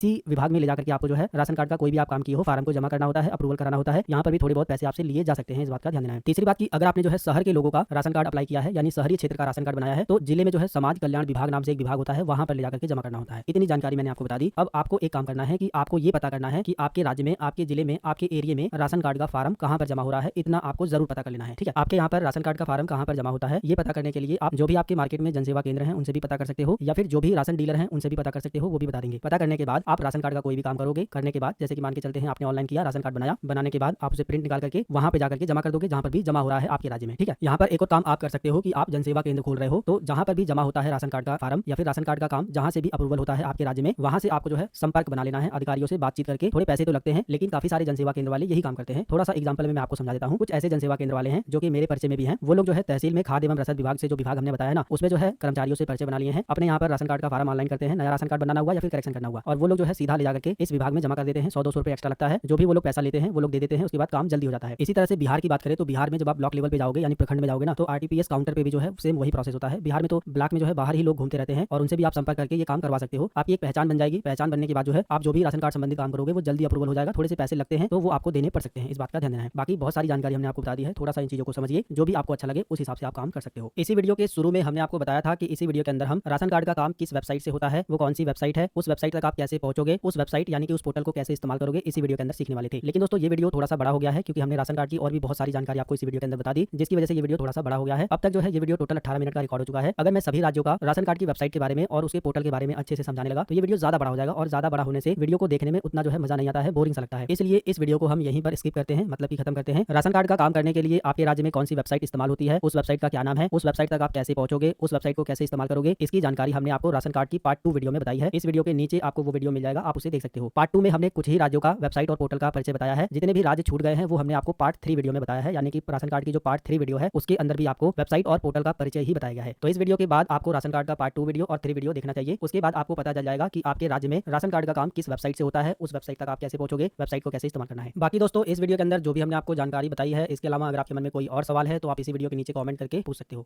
इसी विभाग में ले जाकर के आपको जो है राशन कार्ड का कोई भी आप काम किए हो, फार्म को जमा करना होता है, अप्रूवल कराना होता है। यहाँ पर भी थोड़े बहुत पैसे आपसे लिए जा सकते हैं, इस बात का ध्यान देना है। तीसरी बात की अगर आपने जो है शहर के लोगों का राशन कार्ड अप्लाई किया है, यानी शहरी क्षेत्र का राशन कार्ड बनाया है, तो जिले में जो है समाज कल्याण विभाग नाम से एक विभाग होता है, वहां पर ले जाकर के जमा करना होता है। इतनी जानकारी मैंने आपको बता दी। अब आपको एक काम करना है कि आपको ये पता करना है कि आपके राज्य में, आपके जिले में, आपके एरिया में राशन कार्ड का फार्म कहां पर जमा हो रहा है। इतना आपको जरूर पता कर लेना है, ठीक है। आपके यहाँ पर राशन कार्ड का फार्म कहां पर जमा होता है, ये पता करने के लिए आप जो भी आपके मार्केट में जनसेवा केंद्र है उनसे भी पता कर सकते हो, या फिर जो भी राशन डीलर है उनसे भी पता कर सकते हो, वो भी बता देंगे। पता करने के बाद आप राशन कार्ड का कोई भी काम करोगे, करने के बाद जैसे कि मान के चलते हैं आपने ऑनलाइन किया, राशन कार्ड बनाया, बनाने के बाद आप उसे प्रिंट निकाल करके वहां पे जाकर के जमा कर दोगे जहां पर भी जमा हो रहा है आपके राज्य में, ठीक है। यहाँ पर एक और काम आप कर सकते हो कि आप जनसेवा केंद्र खोल रहे हो, तो जहां पर भी जमा होता है राशन कार्ड का फार्म या फिर राशन कार्ड का काम, जहां से भी अप्रूवल होता है आपके राज्य में, वहां से आपको जो है संपर्क बना लेना है, अधिकारियों से बातचीत करके। थोड़े पैसे तो लगते हैं, लेकिन काफी सारे जनसेवा केंद्र वाले यही काम करते हैं। थोड़ा सा एग्जांपल में मैं आपको समझा देता हूं। कुछ ऐसे जनसेवा केंद्र वाले हैं जो कि मेरे परिचय में भी हैं। वो लोग जो है तहसील में खाद्य एवं रसद विभाग से, जो विभाग हमने बताया ना, उसमें जो है कर्मचारियों से परिचय बना लिए हैं। अपने यहाँ पर राशन कार्ड का फार्म ऑनलाइन करते हैं, नया राशन कार्ड बनाना हुआ या फिर करेक्शन करना हुआ, और वो लोग जो है सीधा ले जाकर के इस विभाग में जमा कर देते हैं। 100-200 रुपए एक्स्ट्रा लगता है, जो भी वो लोग पैसा लेते हैं वो लोग दे देते हैं, उसके बाद काम जल्दी हो जाता है। इसी तरह से बिहार की बात करें तो बिहार में जब आप ब्लॉक लेवल पे जाओगे, यानी प्रखंड में जाओगे ना, तो आरटीपीएस काउंटर पे भी जो है सेम वही प्रोसेस होता है। बिहार में तो ब्लॉक में जो है बाहर ही लोग घूमते रहते हैं और उनसे भी आप संपर्क करके ये काम करवा सकते हो। आपकी एक पहचान बन जाएगी। पहचान बनने के बाद जो है आप जो भी राशन कार्ड संबंधी काम करोगे वो जल्दी अप्रूवल हो जाएगा। थोड़े से पैसे लगते हैं तो वो आपको देने पड़ सकते हैं, इस बात का ध्यान देना है। बाकी बहुत सारी जानकारी हमने आपको बता दी है, थोड़ा सा इन चीजों को समझिए, जो भी आपको अच्छा लगे उस हिसाब से आप काम कर सकते हो। इसी वीडियो के शुरू में हमने आपको बताया था कि इसी वीडियो के अंदर हम राशन कार्ड का काम किस वेबसाइट से होता है, वो कौन सी वेबसाइट है, उस वेबसाइट तक आप कैसे पहुंचोगे, उस वेबसाइट यानी कि उस पोर्टल को कैसे इस्तेमाल करोगे, इसी वीडियो के अंदर सीखने वाले थे। लेकिन दोस्तों ये वीडियो थोड़ा सा बड़ा हो गया है, क्योंकि हमने राशन कार्ड की और भी बहुत सारी जानकारी आपको इस वीडियो के अंदर बता दी, जिसकी वजह से ये वीडियो थोड़ा सा बड़ा हो गया है। अब तक जो है ये वीडियो टोटल 18 मिनट का रिकॉर्ड हो चुका है। अगर मैं सभी राज्यों का राशन कार्ड की वेबसाइट के बारे में और उसके पोर्टल के बारे में अच्छे से समझाने लगा तो ये वीडियो ज्यादा बड़ा हो जाएगा, और ज्यादा बड़ा होने से वीडियो को देखने में उतना जो है मजा नहीं आता है, बोरिंग सा लगता है। इसलिए इस वीडियो को हम यहीं पर स्किप करते हैं, मतलब कि खत्म करते हैं। राशन कार्ड का काम करने के लिए आपके राज्य में कौन सी वेबसाइट इस्तेमाल होती है, उस वेबसाइट का क्या नाम है, उस वेबसाइट तक आप कैसे पहुंचोगे, उस वेबसाइट को कैसे इस्तेमाल करोगे, इसकी जानकारी हमने आपको राशन कार्ड की पार्ट 2 वीडियो में बताई है। इस वीडियो के नीचे आपको वो वीडियो मिल जाएगा, आप उसे देख सकते हो। पार्ट 2 में हमने कुछ ही राज्यों का वेबसाइट और पोर्टल का परिचय बताया है। जितने भी राज्य छूट गए हैं वो हमने आपको पार्ट 3 वीडियो में बताया है, यानी कि राशन कार्ड की जो पार्ट 3 वीडियो है उसके अंदर भी आपको वेबसाइट और पोर्टल का परिचय ही बताया गया है। तो इस वीडियो के बाद आपको राशन कार्ड का पार्ट 2 वीडियो और 3 वीडियो देखना चाहिए। उसके बाद आपको पता चल जाएगा कि आपके राज्य में राशन कार्ड का काम किस वेबसाइट से होता है, उस वेबसाइट तक आप कैसे पहुंचोगे, वेबसाइट को कैसे इस्तेमाल करना है। बाकी दोस्तों इस वीडियो के अंदर जो भी हमने आपको जानकारी बताई है, इसके अलावा अगर आपके मन में कोई और सवाल है तो आप इसी वीडियो के नीचे कमेंट करके पूछ सकते हो।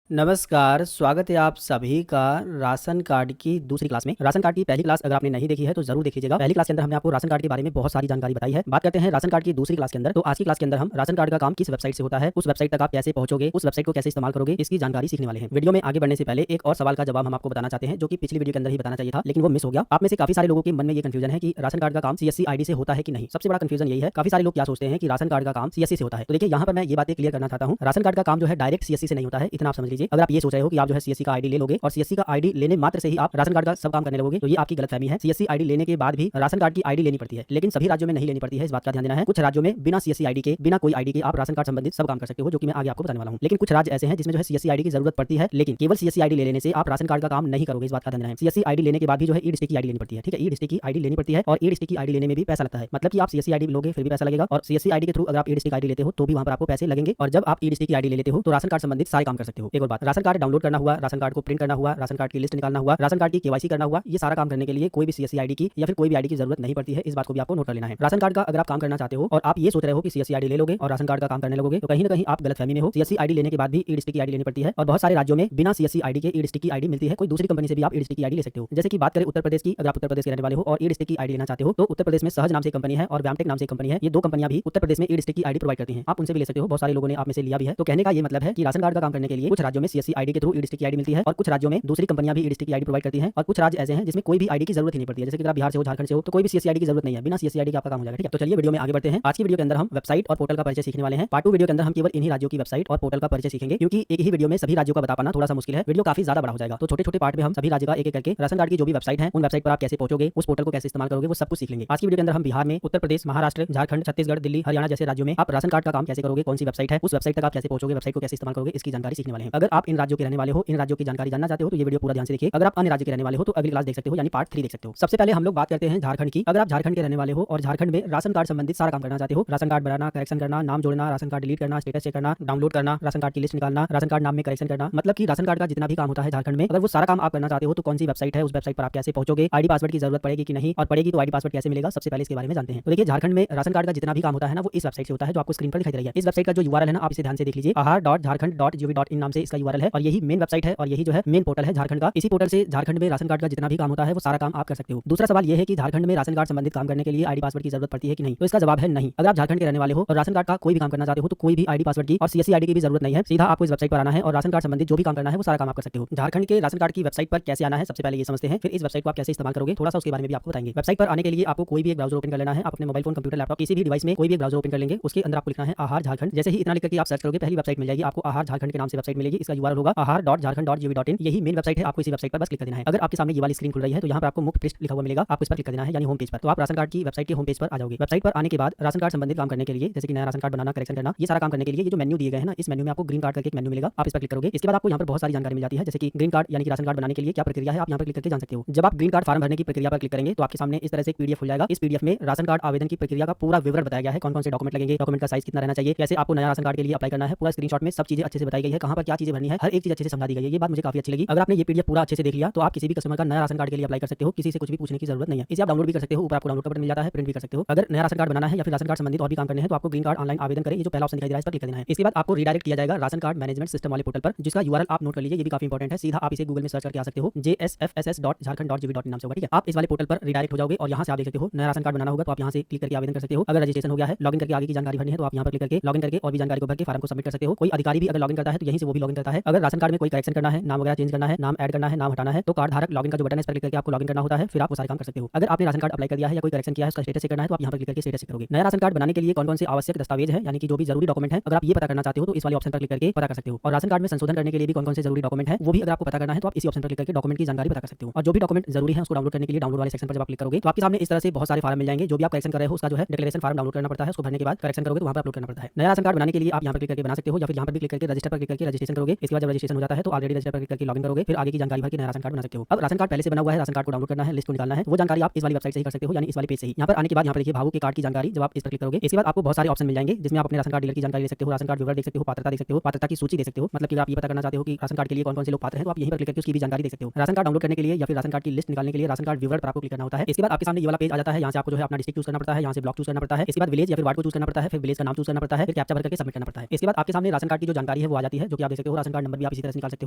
नमस्कार, स्वागत है आप सभी का राशन कार्ड की दूसरी क्लास में। राशन कार्ड की पहली क्लास अगर आपने नहीं देखी है तो जरूर देखिएगा। पहली क्लास के अंदर हमने आपको राशन कार्ड के बारे में बहुत सारी जानकारी बताई है। बात करते हैं राशन कार्ड की दूसरी क्लास के अंदर। तो आज की क्लास के अंदर हम राशन कार्ड का काम किस वेबसाइट से होता है, उस वेबसाइट तक आप कैसे पहुंचोगे, उस वेबसाइट को कैसे इस्तेमाल करोगे, इसकी जानकारी सीखने वाले हैं। वीडियो में आगे बढ़ने से पहले एक और सवाल का जवाब हम आपको बताना चाहते हैं, जो कि पिछली वीडियो के अंदर ही बताना चाहिए था, लेकिन वो मिस हो गया। आप में से काफी सारे लोगों के मन में ये कंफ्यूजन है कि राशन कार्ड का काम सीएससी आईडी से होता है कि नहीं। सबसे बड़ा कंफ्यूजन यही है, काफी सारे लोग क्या सोचते हैं कि राशन कार्ड का काम सीएससी से होता है। तो देखिए यहाँ पर मैं ये बातें क्लियर करना चाहता हूँ, राशन कार्ड का काम जो है डायरेक्ट सीएससी से नहीं होता है, इतना आप समझ लीजिए। अगर आप ये सोच रहे हो कि आप जो है सीएससी का आईडी ले लोगे और सीएससी का आईडी लेने मात्र से ही आप राशन कार्ड का सब काम करने लगोगे, तो ये आपकी गलतफहमी है। सीएससी आईडी लेने के बाद भी राशन कार्ड की आईडी लेनी पड़ती है, लेकिन सभी राज्यों में नहीं लेनी पड़ती है, इस बात का ध्यान देना है। कुछ राज्यों में बिना सीएससी आईडी के, बिना कोई आईडी के आप राशन कार्ड संबंधित सब काम कर सकते हो, जो कि मैं आगे आपको बताने वाला हूं। लेकिन कुछ राज्य ऐसे हैं जिसमें जो है सीएससी आईडी की जरूरत पड़ती है, लेकिन केवल सीएससी आईडी लेने से आप राशन कार्ड का काम नहीं करोगे, इस बात का ध्यान देना है। सीएससी आईडी लेने के बाद भी जो है ई डिस्ट्रिक्ट की आईडी लेनी पड़ती है, ठीक है। ई डिस्ट्रिक्ट की आईडी लेनी पड़ती है और ई डिस्ट्रिक्ट की आईडी लेने में भी पैसा लगता है। मतलब कि आप सीएससी आईडी लोगे फिर भी पैसा लगेगा, और सीएससी आईडी के थ्रू अगर आप ई डिस्ट्रिक्ट आईडी लेते हो तो भी वहां पर आपको पैसे लगेंगे। और जब आप ई डिस्ट्रिक्ट की आईडी ले लेते हो तो राशन कार्ड संबंधित सारे काम कर सकते हो। एक और बात, राशन कार्ड डाउनलोड करना हुआ, राशन कार्ड को प्रिंट करना हुआ, राशन कार्ड की लिस्ट निकालना हुआ, राशन कार्ड की केवाईसी करना हुआ, ये सारा काम करने के लिए कोई भी सीएससी आईडी की या फिर कोई भी आईडी की जरूरत नहीं पड़ती है, इस बात को भी आपको नोट कर लेना है। राशन कार्ड का अगर आप काम करना चाहते हो और आप ये सोच रहे हो कि सीएससी आईडी ले लोगे और राशन कार्ड का काम करने लगोगे, तो कहीं ना कहीं आप गलतफहमी में हो। सीएससी आईडी लेने के बाद भी ई डिस्ट्रिक्ट की आईडी लेनी पड़ती है, और बहुत सारे राज्यों में बिना सीएससी आईडी के ई डिस्ट्रिक्ट की आईडी मिलती है। कोई दूसरी कंपनी से भी आप ई डिस्ट्रिक्ट की आईडी ले सकते हो। जैसे कि बात करें उत्तर प्रदेश की, अगर आप उत्तर प्रदेश के रहने वाले हो और ई डिस्ट्रिक्ट की आईडी लेना चाहते हो तो उत्तर प्रदेश में सहज नाम से कंपनी है और व्यामटेक नाम से कंपनी है। ये दो कंपनियां भी उत्तर प्रदेश में ई डिस्ट्रिक्ट की आईडी प्रोवाइड करती हैं, आप उनसे भी ले सकते हो। बहुत सारे लोगों ने आप में से लिया भी है। तो कहने का ये मतलब है कि राशन कार्ड का काम करने के लिए कुछ राज्यों में सीएससी आईडी के थ्रू ई डिस्ट्रिक्ट की आईडी मिलती है, और कुछ राज्यों में दूसरी कंपनियां भी ई डिस्ट्रिक्ट की आईडी प्रोवाइड करती हैं, और कुछ राज्य ऐसे हैं जिसमें कोई भी आईडी की जरूरत ही नहीं पड़ती है। जैसे कि अगर आप बिहार से हो, झारखंड से हो, तो कोई भी सीएससी आईडी की जरूरत नहीं है, बिना सीएससी आईडी के आपका काम हो जाएगा, ठीक है। तो चलिए वीडियो में आगे बढ़ते हैं। आज की वीडियो के अंदर हम वेबसाइट और पोर्टल का परिचय सीखने वाले हैं। पार्ट 2 वीडियो के अंदर हम केवल इन्हीं राज्यों की वेबसाइट और पोर्टल का परिचय सीखेंगे, क्योंकि एक ही वीडियो में सभी राज्यों का बता पाना थोड़ा सा मुश्किल है, वीडियो काफी ज्यादा बड़ा हो जाएगा। तो छोटे छोटे पार्ट में हम सभी राज्य का एक एक करके राशन कार्ड की जो भी वेबसाइट है उन वेबसाइट पर आप कैसे पहुंचोगे, उस पोर्टल को कैसे इस्तेमाल करोगे, वो सब कुछ सीख लेंगे। आज की वीडियो के अंदर हम बिहार में, उत्तर प्रदेश, महाराष्ट्र, झारखंड, छत्तीसगढ़, दिल्ली, हरियाणा जैसे राज्यों में आप राशन कार्ड का काम कैसे करोगे, कौन सी वेबसाइट है, उस वेबसाइट तक आप कैसे पहुंचोगे, वेबसाइट को कैसे इस्तेमाल करोगे, इसकी जानकारी सीखने वाले हैं। अगर आप इन राज्यों के रहने वाले हो, इन राज्यों की जानकारी जानना चाहते हो तो ये वीडियो पूरा ध्यान से देखिए। अगर आप अन्य राज्य के रहने वाले हो तो अगली क्लास देख सकते हो, यानी पार्ट 3 देख सकते हो। सबसे पहले हम लोग बात करते हैं झारखंड की। अगर आप झारखंड के रहने वाले हो और झारखंड में राशन कार्ड संबंधित सारा काम करना चाहते हो, राशन कार्ड बनाना, करेक्शन करना, नाम जोड़ना, राशन कार्ड डिलीट करना, स्टेटस चेक करना, डाउनलोड करना, राशन कार्ड की लिस्ट निकालना, राशन कार्ड नाम में करेक्शन करना, मतलब कि राशन कार्ड का जितना भी काम होता है झारखंड में, अगर वो सारा काम आप करना चाहते हो तो कौन सी वेबसाइट है, उस वेबसाइट पर आप कैसे पहुंचोगे, आईडी पासवर्ड की जरूरत पड़ेगी कि नहीं, और पड़ेगी तो आईडी पासवर्ड कैसे मिलेगा, सबसे पहले इसके बारे में जानते हैं। तो देखिए झारखंड में राशन कार्ड का जितना भी काम होता है ना वो इस वेबसाइट से होता है जो आपको स्क्रीन पर दिखाई दे रही है। इस वेबसाइट का जो यूआरएल है ना आप इसे ध्यान से देख लीजिए, ahar.jharkhand.gov.in नाम से इसका यूआरएल है और यही मेन वेबसाइट है और यही जो है मेन पोर्टल है झारखंड का। इसी पोर्टल से झारखंड में राशन कार्ड का जितना भी काम होता है वो सारा काम आप कर सकते हो। दूसरा सवाल यह है कि झारखंड में राशन कार्ड संबंधित काम करने के लिए आईडी पासवर्ड की जरूरत पड़ती है कि नहीं, तो इसका जवाब है नहीं। अगर आप झारखंड के रहने वाले हो और राशन कार्ड का कोई भी काम करना चाहते हो तो कोई भी आईडी पासवर्ड की और सीएससी आईडी की भी जरूरत नहीं है। सीधा आपको इस वेबसाइट पर आना है और राशन कार्ड संबंधित जो भी काम करना है वो सारा काम आप कर सकते हो। झारखंड के राशन कार्ड की वेबसाइट पर कैसे आना है सबसे पहले ये समझते हैं, फिर इस वेबसाइट को आप कैसे इस्तेमाल करोगे थोड़ा सा उसके बारे में भी आपको बताएंगे। वेबसाइट पर आने के लिए आपको कोई भी एक ब्राउजर ओपन कर लेना है। आप अपने मोबाइल फोन, कंप्यूटर, लैपटॉप किसी भी डिवाइस में कोई भी एक ब्राउजर ओपन कर लेंगे, उसके अंदर आपको लिखना है आहार झारखंड। जैसे ही इतना लिख करके आप सर्च करोगे पहली वेबसाइट मिल जाएगी आपको, आहार झारखंड के नाम से वेबसाइट मिलेगी। इसका यूआरएल होगा ahar.jharkhand.gov.in। यही मेन वेबसाइट है, आपको इसी वेबसाइट पर बस क्लिक कर देना है। अगर आपके सामने ये वाली स्क्रीन खुल रही है तो यहाँ पर आपको मुख्य पृष्ठ लिखा हुआ मिलेगा, आपको इस पर क्लिक कर देना है यानी होम पेज पर। तो आप राशन कार्ड की वेबसाइट के होम पेज पर आ जाओगे। वेबसाइट पर आने के बाद राशन कार्ड संबंधित काम करने के लिए जैसे कि नया राशन कार्ड बनाना, करेक्शन करना, ये सारा काम करने के लिए ये जो मेन्यू दिए गए हैं ना, इस मेन्यू में आपको ग्रीन कार्ड करके एक मेन्यू मिलेगा, आप इस पर क्लिक करोगे। इसके बाद आपको यहाँ पर बहुत सारी जानकारी मिल जाती है जैसे कि ग्रीन कार्ड यानी कि राशन कार्ड बनाने के लिए क्या प्रक्रिया है, आप यहाँ पर क्लिक करके जान सकते हो। जब आप ग्रीन कार्ड फॉर्म भरने की प्रक्रिया पर क्लिक करेंगे तो आपके सामने इस तरह से एक पीडीएफ खुल जाएगा। इस पीडीएफ में राशन कार्ड आवेदन की प्रक्रिया का पूरा विवरण बताया गया है, कौन कौन से डॉक्यूमेंट लगेंगे, डॉक्यूमेंट का साइज कितना रहना चाहिए, कैसे आपको नया राशन कार्ड के लिए अप्लाई करना है, पूरा स्क्रीनशॉट में सब चीजें अच्छे से बताई गई है, कहां पर क्या चीजें भरनी है, हर एक चीज अच्छे से समझा दी गई है। ये बात मुझे काफी अच्छी लगी। अगर आपने ये पीडीएफ पूरा अच्छे से देख लिया तो आप किसी भी कस्टमर का नया राशन कार्ड के लिए अप्लाई कर सकते हो, किसी से कुछ भी पूछने की जरूरत नहीं है। इसे आप डाउनलोड भी कर सकते हो, ऊपर आपको डाउनलोड का बटन मिल जाता है, प्रिंट भी कर सकते हो। अगर नया राशन कार्ड बनाना है या फिर राशन कार्ड संबंधित और भी काम करने हैं तो आपको ग्रीन कार्ड ऑनलाइन आवेदन करें, ये जो पहला ऑप्शन दिखाई दे रहा है इस पर क्लिक कर देना है। इसके बाद आपको रिडायरेक्ट किया जाएगा राशन कार्ड मैनेजमेंट सिस्टम वाले पोर्टल पर, जिसका यूआरएल आप नोट कर लीजिए, ये भी काफी इंपॉर्टेंट है। सीधा आप इसे गूगल में सर्च करके आ सकते हो, jsfss.jharkhand.gov.in नाम से होगा, ठीक है। आप इस वाले पोर्टल पर रिडायरेक्ट हो जाओगे और यहाँ से आप देख सकते हो नया राशन कार्ड बनाना होगा तो आप यहाँ से क्लिक करके आवेदन कर सकते हो। अगर रजिस्ट्रेशन हो गया है, लॉगिन करके आगे की जानकारी भरनी है तो आप यहाँ पर क्लिक करके लॉगिन करके और भी जानकारी को भर के फॉर्म को सबमिट कर सकते हो। कोई अधिकारी भी अगर लॉगिन करता है तो यहीं से वो भी लॉगिन करता है। अगर राशन कार्ड में कोई करेक्शन करना है, नाम वगैरह चेंज करना है, नाम ऐड करना है, नाम हटाना है तो कार्ड धारक लॉगिन का जो बटन है इस पर क्लिक करके आपको लॉगिन करना होता है, फिर आप वो सारे काम कर सकते हो। अगर आपने राशन कार्ड अप्लाई कर दिया है या कोई करेक्शन किया है उसका स्टेटस चेक करना है तो आप यहाँ पर क्लिक करके स्टेटस चेक करोगे। नया राशन कार्ड बनाने के लिए कौन कौन से आवश्यक दस्तावेज है यानी कि जो भी जरूरी डॉक्यूमेंट है अगर आप ये पता करना चाहते हो तो इस वाले ऑप्शन पर क्लिक करके पता कर सकते हो। और राशन कार्ड में संशोधन करने के लिए भी कौन कौन से जरूरी डॉक्यूमेंट है वो भी अगर आपको पता करना है तो आप इसी ऑप्शन पर क्लिक करके डॉक्यूमेंट की जानकारी पता कर सकते हो। और जो भी डॉक्यूमेंट जरूरी है उसको डाउनलोड करने के लिए डाउनलोड वाले सेक्शन पर जब आप क्लिक करोगे तो आपके सामने इस तरह से बहुत सारे फॉर्म मिल जाएंगे। जो भी आप करेक्शन कर रहे हो उसका जो है डिक्लेरेशन फॉर्म डाउनलोड करना पड़ता है, उसको भरने के बाद करेक्शन करोगे तो वहाँ पर अपलोड करना पड़ता है। नया राशन कार्ड बनाने के लिए आप यहाँ पर क्लिक करके बना सकते हो या फिर यहाँ पर भी क्लिक करके रजिस्टर पर क्लिक करके रजिस्ट्रेशन करोगे। इसके बाद जब रजिस्ट्रेशन हो जाता है तो ऑलरेडी रजिस्टर पर क्लिक करके लॉगिन करोगे, फिर आगे की जानकारी भर के नया राशन कार्ड बना सकते हो। अब राशन कार्ड पहले से बना हुआ है, राशन कार्ड को डाउनलोड करना है, लिस्ट को निकालना है, वो जानकारी आप इस वाली वेबसाइट से ही कर सकते हो यानी इस वाले पेज से ही। यहाँ पर आने के बाद यहाँ पर देखिए भावु के कार्ड की जानकारी, जब आप इस पर क्लिक करोगे इसके बाद आपको बहुत सारे ऑप्शन मिल जाएंगे जिसमें आप अपने राशन कार्ड डीलर की जानकारी ले सकते हो, राशन कार्ड विवरण देख सकते हो, पात्रता देख सकते हो, पात्रता की सूची देख सकते हो, मतलब कि आप ये पता करना चाहते हो कि राशन कार्ड के लिए कौन कौन से लोग पात्र हैं तो आप यहीं पर क्लिक करके उसकी भी जानकारी देख सकते हो। राशन कार्ड डाउनलोड करने के लिए या फिर राशन कार्ड की लिस्ट निकालने के लिए राशन कार्ड विवरण पर आपको क्लिक करना होता है। इसके बाद आपके सामने ये वाला पेज आ जाता है, यहाँ से आपको जो है अपना डिस्ट्रिक्ट चूज करना पड़ता है, यहाँ से ब्लॉक चूज करना पड़ता है, इसके बाद विलेज या फिर वार्ड को चूज करना पड़ता है, फिर विलेज का नाम चूज करना पड़ता है, फिर कैप्चा भर करके सबमिट करना पड़ता है। इसके बाद आपके सामने राशन कार्ड की जो जानकारी है वो आ जाती है जो कि आप देख सकते हो। राशन कार्ड नंबर भी आप इसी तरह से निकाल सकते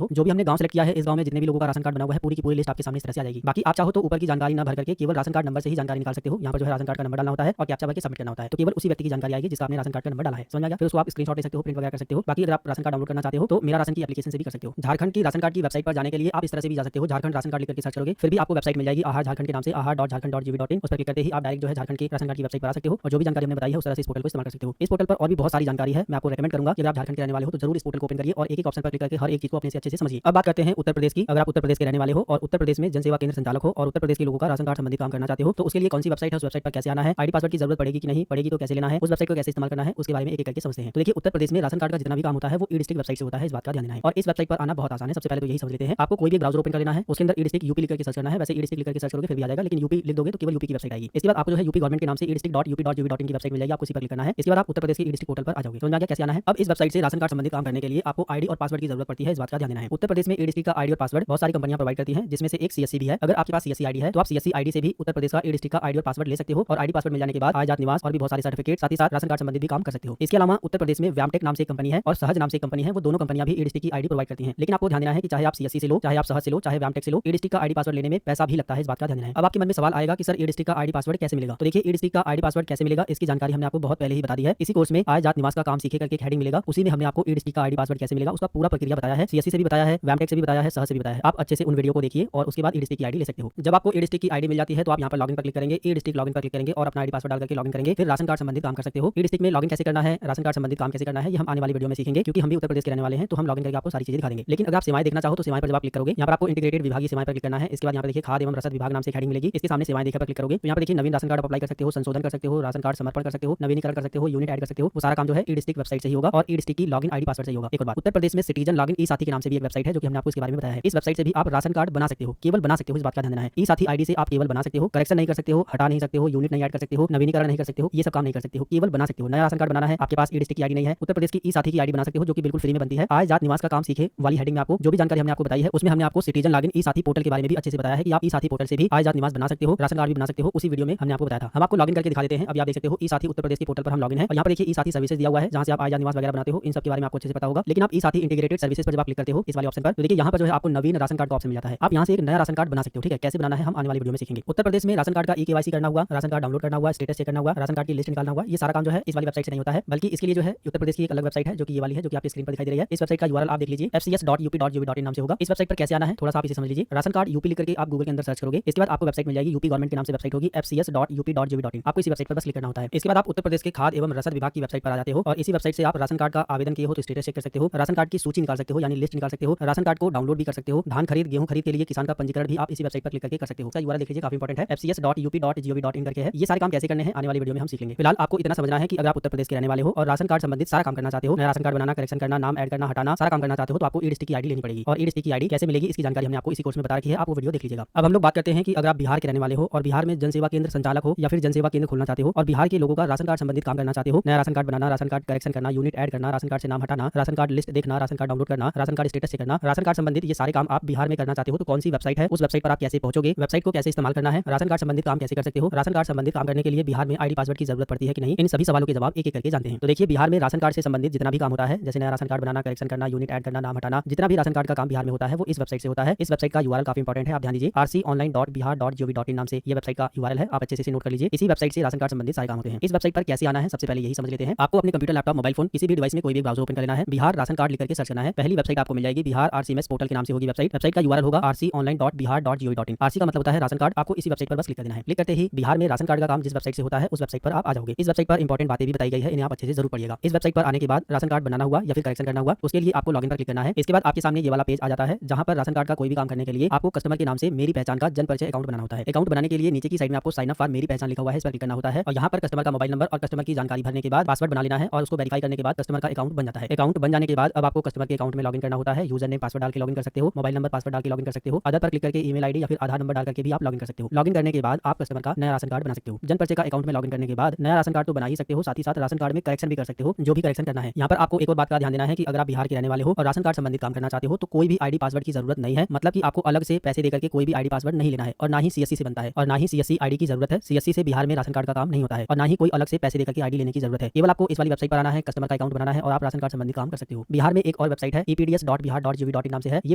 हो। जो भी हमने गांव सेलेक्ट किया है इस गांव में जितने भी लोगों का राशन कार्ड बना हुआ है पूरी की पूरी लिस्ट आपके सामने इस तरह से आ जाएगी। बाकी आप चाहो तो ऊपर की जानकारी ना भर करके केवल राशन कार्ड नंबर से ही जानकारी निकाल सकते हो। यहाँ पर जो है राशन कार्ड का नंबर डालना होता है और कैप्चा भर के सबमिट करना होता है तो केवल उसी व्यक्ति की जानकारी आएगी जिसका आपने राशन कार्ड का नंबर डाला है। समझ आ गया? फिर उसको आप स्क्रीनशॉट ले सकते हो, प्रिंट वगैरह कर सकते हो। बाकी अगर आप राशन कार्ड डाउनलोड करना चाहते हो तो मेरा राशन की एप्लीकेशन से भी कर सकते हो। झारखंड की राशन कार्ड की वेबसाइट पर जाने के लिए आप इस तरह से भी जा सकते हो, झारखंड राशन कार्ड लिख करके सर्च करोगे फिर भी आपको वेबसाइट मिल जाएगी आहार झारखंड के नाम से, ahar.jharkhand.gov.in। उस पर क्लिक करते ही आप डायरेक्ट जो है झारखंड के राशन कार्ड की वेबसाइट पर आ सकते हो और जो भी जानकारी हमने बताई है उस तरह से इस पोर्टल को इस्तेमाल कर सकते हो। इस पोर्टल पर और भी बहुत सारी जानकारी है, मैं आपको रेकमेंड करूंगा कि अगर आप झारखंड के रहने वाले हो तो जरूर इस पोर्टल को ओपन करिए और एक एक ऑप्शन पर क्लिक करके हर एक चीज को अपने से अच्छे से समझिए। अब बात करते हैं उत्तर प्रदेश की। अगर आप उत्तर प्रदेश के रहने वाले हो और उत्तर प्रदेश में जनसेवा केंद्र संचालक हो और उत्तर प्रदेश के लोगों का राशन कार्ड संबंधी काम करना चाहते हो तो उसके लिए कौन सी वेबसाइट है, उस वेबसाइट पर कैसे आना है, आईडी पासवर्ड की जरूरत पड़ेगी कि नहीं पड़ेगी, तो कैसे लेना है, उस वेबसाइट को कैसे इस्तेमाल करना है, उसके बारे में एक एक करके समझते हैं। तो देखिए उत्तर प्रदेश में राशन कार्ड का जितना भी काम होता है वो ई डिस्ट्रिक्ट वेबसाइट से होता है, इस बात का ध्यान देना है। और इस वेबसाइट पर आना बहुत आसान है। सबसे पहले तो यही समझ लेते हैं, आपको कोई भी ब्राउजर ओपन कर लेना है, उसके अंदर ई डिस्ट्रिक्ट यूपी लिख करके सर्च करना है। वैसे ई डिस्ट्रिक्ट लिख करके सर्च करोगे फिर भी आ जाएगा, लेकिन यूपी लिख दोगे तो केवल यूपी की वेबसाइट आएगी। इसके बाद आपको जो है यूपी गवर्नमेंट के नाम से e-district.up.gov.in की वेबसाइट मिल जाएगी, आपको इसी पर क्लिक करना है। इसके बाद आप उत्तर प्रदेश के ई डिस्ट्रिक्ट पोर्टल पर आ जाओगे। समझ में आ गया कैसे आना है? अब इस वेबसाइट से राशन कार्ड संबंधित काम करने के लिए आपको आईडी और पासवर्ड की जरूरत पड़ती है, इस बात का ध्यान देना है। उत्तर प्रदेश में ई डिस्ट्रिक्ट का आईडी और पासवर्ड बहुत सारी कंपनियां प्रोवाइड करती हैं, जिसमें से एक सीएससी भी है। अगर आपके पास सीएससी आईडी है तो आप सीएससी आईडी से भी उत्तर प्रदेश का ई डिस्ट्रिक्ट का आईडी और पासवर्ड ले सकते हो और आईडी पासवर्ड मिल जाने के बाद आय जात निवास और भी बहुत सारे सर्टिफिकेट साथ ही साथ राशन कार्ड संबंधित भी काम कर सकते हो। इसके अलावा उत्तर प्रदेश में व्यामटेक नाम से एक कंपनी है और सहज नाम से एक कंपनी है, वो दोनों कंपनियां भी ई डिस्ट्रिक्ट की आईडी प्रोवाइड करती हैं। लेकिन आपको ध्यान देना है कि चाहे आप सीएससी से लो, चाहे आप सहज से लो, चाहे व्यामटेक से लो, ई डिस्ट्रिक्ट का आईडी पासवर्ड लेने में पैसा भी लगता है, इस बात का ध्यान देना है। अब आपके मन में सवाल आएगा कि सर ई डिस्ट्रिक्ट का आईडी पासवर्ड कैसे मिलेगा? तो देखिए ई डिस्ट्रिक्ट का आईडी पासवर्ड कैसे मिलेगा इसकी जानकारी हमने आपको बहुत पहले ही बता दी है। इसी कोर्स में आय जात निवास का काम सीखे करके एक हेडिंग मिलेगा, उसी में हमने आपको ई डिस्ट्रिक्ट का आईडी पासवर्ड कैसे मिलेगा उसका पूरा प्रक्रिया बताया है। सीएससी से भी बताया है, व्यामटेक से भी बताया है, सहज से भी बताया है। आप अच्छे से उन वीडियो को देखिए और उसके बाद ई डिस्ट्रिक्ट की आईडी ले सकते हो। जब आपको ई डिस्ट्रिक्ट की आईडी मिल जाती है तो आप यहाँ पर लॉगिन पर क्लिक करेंगे, ई डिस्ट्रिक्ट लॉगिन पर क्लिक करेंगे और अपना आईडी पासवर्ड डाल करके लॉगिन करेंगे, फिर राशन कार्ड संबंधित काम कर सकते हो। ई डिस्ट्रिक्ट में लॉगिन कैसे करना है, राशन कार्ड संबंधित काम कैसे करना है, ये हम आने वाली वीडियो में सीखेंगे, क्योंकि हम भी उत्तर प्रदेश के रहने वाले हैं तो हम लॉगिन करके आपको सारी चीजें दिखा देंगे। लेकिन अगर आप सेवाएं देखना चाहो तो सेवाएं पर जब आप क्लिक करोगे यहाँ पर आपको इंटीग्रेटेड विभागीय सेवाएं पर क्लिक करना है। इसके बाद यहाँ पर देखिए खाद्य एवं रसद विभाग नाम से हेडिंग मिलेगी, इसके सामने सेवाएं देखकर पर क्लिक करोगे तो यहाँ पर देखिए नवीन राशन कार्ड अप्लाई कर सकते हो, संशोधन कर सकते हो, राशन कार्ड समर्पण कर सकते हो, नवीनीकरण कर सकते हो, यूनिट ऐड कर सकते हो। वो सारा काम जो है ई डिस्ट्रिक्ट वेबसाइट से ही होगा और ई डिस्ट्रिक्ट की लॉगिन आईडी पासवर्ड से ही होगा। एक और बात, उत्तर प्रदेश में सिटीजन लॉगिन ई साथी के नाम से भी एक वेबसाइट है जो कि हमने आपको इसके बारे में बताया है। इस वेबसाइट से भी आप राशन कार्ड बना सकते हो, केवल बना सकते हो, इस बात का ध्यान देना है। ई साथी आईडी से आप केवल बना सकते हो, करेक्शन नहीं कर सकते हो, हटा नहीं सकते हो, यूनिट नहीं ऐड कर सकते हो, नवीनीकरण नहीं कर सकते हो, ये सब काम नहीं कर सकते हो, केवल बना सकते हो। नया राशन कार्ड बनाना है, आपके पास ई डिस्ट्रिक्ट की आईडी नहीं है, उत्तर प्रदेश की ई साथी की आईडी बना सकते हो जो कि बिल्कुल फ्री में बनती है। आय जात निवास का काम सीखे वाली हेडिंग में आपको जो भी जानकारी हमने आपको बताई है उसमें हमने आपको सिटीजन लॉगिन ई साथी पोर्टल के बारे में भी अच्छे से बताया है कि आप ई साथी पोर्टल से भी आय जात निवास बना सकते हो, राशन कार्ड भी बना सकते हो। उसी वीडियो में हमने आपको बताया था। हम आपको लॉगिन करके दिखा देते हैं। अभी आप देख सकते हो ई साथी उत्तर प्रदेश के पोर्टल पर हम लॉगिन है और यहाँ पर देखिए ई साथी सर्विसेज दिया हुआ है जहाँ से आप आय जात निवास वगैरह बनाते हो। इन सब के बारे में आपको अच्छे से पता होगा। लेकिन आप ई साथी इंटीग्रेटेड सर्विसेज पर जब आप क्लिक करते हो इस वाले ऑप्शन पर तो देखिए यहाँ पर जो है आपको नवीन राशन कार्ड का ऑप्शन मिल जाता है। आप यहाँ से एक नया राशन कार्ड बना सकते हो। ठीक है, कैसे बनाना है हम आने वाली वीडियो में सीखेंगे। उत्तर प्रदेश में राशन कार्ड का ई-केवाईसी करना हुआ, राशन कार्ड डाउनलोड करना हुआ, स्टेटस चेक करना हुआ, राशन कार्ड की लिस्ट निकालना हुआ, ये सारा काम जो है इस वाली वेबसाइट से नहीं होता है, बल्कि इसके लिए जो है उत्तर प्रदेश की एक अलग वेबसाइट है जो कि ये वाली है जो कि आपकी स्क्रीन पर दिखाई दे रही है। इस वेबसाइट का यूआरएल आप देख लीजिए fcs.up.gov.in नाम से होगा। इस वेबसाइट पर कैसे आना है थोड़ा सा आप इसे समझ लीजिए। राशन कार्ड यूपी लिख करके आप गूगल के अंदर सर्च करोगे, इसके बाद आपको वेबसाइट मिल जाएगी, यूपी गवर्नमेंट के नाम से वेबसाइट होगी fcs.up.gov.in। आपको इसी वेबसाइट पर बस क्लिक करना होता है। इसके बाद आप उत्तर प्रदेश के खाद्य एवं रसद विभाग की वेबसाइट पर आ जाते हो और इसी वेबसाइट से आप राशन कार्ड का आवेदन किए हो तो स्टेटस चेक कर सकते हो, राशन कार्ड की सूची निकाल सकते हो यानी लिस्ट निकाल सकते हो, राशन कार्ड को डाउनलोड भी कर सकते हो, धान खरीद गेहूं खरीद के लिए किसान का पंजीकरण भी आप इसी वेबसाइट पर क्लिक करके कर सकते हो। इसका यूआरएल देख लीजिए, काफी इंपॉर्टेंट है, fcs.up.gov.in करके है। ये सारे काम कैसे करने हैं आने वाली वीडियो में हम सीख लेंगे। फिलहाल आपको इतना समझना है कि अगर आप उत्तर प्रदेश के रहने वाले हो और राशन कार्ड संबंधित सारा काम करना चाहते हो, नया राशन कार्ड बनाना, करेक्शन करना, नाम ऐड करना, हटाना, सारा काम करना चाहते हो तो आपको ई डिस्ट्रिक्ट की आईडी लेनी पड़ेगी। और ई डिस्ट्रिक्ट की आईडी कैसे मिलेगी इसकी जानकारी हमने आपको इसी कोर्स में बता रखी है, आप वो वीडियो देख लीजिएगा। अब हम लोग बात करते हैं कि अगर आप बिहार के रहने वाले हो और बिहार में जनसेवा केंद्र संचालक हो या फिर जनसेवा केंद्र खोलना चाहते हो और बिहार के लोगों का राशन कार्ड संबंधित काम करना चाहते हो, नया राशन कार्ड बनाना, राशन कार्ड करेक्शन करना, यूनिट ऐड करना, राशन कार्ड से नाम हटाना, राशन कार्ड लिस्ट देखना, राशन कार्ड डाउनलोड करना, राशन कार्ड स्टेटस चेक करना, राशन कार्ड संबंधित ये सारे काम आप बिहार में करना चाहते हो तो कौन सी वेबसाइट है, उस वेबसाइट पर आप कैसे पहुंचोगे, वेबसाइट को कैसे इस्तेमाल करना है, राशन कार्ड संबंधित काम कैसे कर सकते हो, राशन कार्ड संबंधित काम करने के लिए बिहार में आईडी पासवर्ड की जरूरत पड़ती है कि नहीं, इन सभी सवालों के जवाब एक एक करके जानते हैं। तो देखिए बिहार में राशन कार्ड से संबंधित जितना भी काम होता है, जैसे नया राशन कार्ड बनाना, करेक्शन करना, यूनिट ऐड करना, नाम हटाना, जितना भी राशन कार्ड का काम बिहार में होता है वो इस वेबसाइट से होता है। इस वेबसाइट का यूआरएल काफी इंपॉर्टेंट है, आप ध्यान दीजिए, rconline.bihar.gov.in नाम से ये वेबसाइट का यूआरएल है, आप अच्छे से नोट कर लीजिए। इसी वेबसाइट से राशन कार्ड संबंधित सारे काम होते हैं। इस वेबसाइट पर कैसे आना है सबसे पहले यही समझ लेते हैं। आपको अपने कंप्यूटर, लैपटॉप, मोबाइल फोन किसी भी डिवाइस में कोई भी ब्राउजर ओपन कर लेना है, बिहार राशन कार्ड लिख करके सर्च करना है। पहली वेबसाइट आपको मिल जाएगी बिहार आरसीएमएस पोर्टल के नाम से होगी वेबसाइट। वेबसाइट का यूआरएल होगा rconline.bihar.gov.in। आरसी का मतलब होता है राशन कार्ड। आपको इसी वेबसाइट पर बस क्लिक कर देना है। क्लिक करते ही बिहार में राशन कार्ड का काम जिस वेबसाइट से होता है उस वेबसाइट पर आप आ जाओगे। इस वेबसाइट पर इंपॉर्टेंट बातें भी बताई गई है, इन्हें आप अच्छे से जरूर पढ़िएगा। इस वेबसाइट पर आने के बाद राशन कार्ड बनाना हुआ या फिर करेक्शन करना हुआ, उसके लिए आपको लॉगिन पर क्लिक करना है। इसके बाद आपके सामने ये वाला पेज आ जाता है जहां पर राशन कार्ड का कोई भी काम करने के लिए आपको कस्टमर के नाम से मेरी पहचान का जन परिचय अकाउंट बनाना होता है। अकाउंट बनाने के लिए नीचे की साइड में आपको साइन अप फॉर मेरी पहचान लिखा हुआ है, इस पर क्लिक करना होता है और यहाँ पर कस्टमर का मोबाइल नंबर और कस्टमर की जानकारी भरने के बाद पासवर्ड बना लेना है और उसको वेरीफाई करने के बाद कस्टमर का अकाउंट बन जाता है। अकाउंट बन जाने के बाद अब आपको कस्टमर के अकाउंट में लॉगिन करना होता है। यूजर नेम पासवर्ड डाल के लॉगिन कर सकते हो, मोबाइल नंबर पासवर्ड डाल के लॉगिन कर सकते हो, अदर पर क्लिक करके ईमेल आईडी या फिर आधार नंबर डाल करके भी आप लॉगिन कर सकते हो। लॉगिन करने के बाद आप कस्टमर का नया राशन कार्ड बना सकते हो। जन परिचय का अकाउंट में लॉगिन करने के बाद नया राशन कार्ड तो बना ही सकते हो, साथ ही साथ राशन कार्ड में करेक्शन भी कर सकते हो, जो भी करेक्शन करना है। यहाँ पर आपको एक और बात का ध्यान देना है कि अगर आप बिहार के रहने वाले हो और राशन कार्ड संबंधित काम करना चाहते हो तो कोई भी आईडी पासवर्ड की जरूरत नहीं है, मतलब कि आपको अलग से पैसे देकर के कोई भी आईडी पासवर्ड नहीं लेना है और ना ही सीएससी से बनता है और ना ही सीएससी आईडी की जरूरत है। सीएससी से बिहार में राशन कार्ड का काम नहीं होता है और ना ही कोई अलग से पैसे देकर के आईडी लेने की जरूरत है। केवल आपको इस वाली वेबसाइट पर आना है, कस्टमर का अकाउंट बनाना है और आप राशन कार्ड संबंधित काम कर सकते हो। बिहार में एक और वेबसाइट है epds.bihar.gov.in नाम से है। ये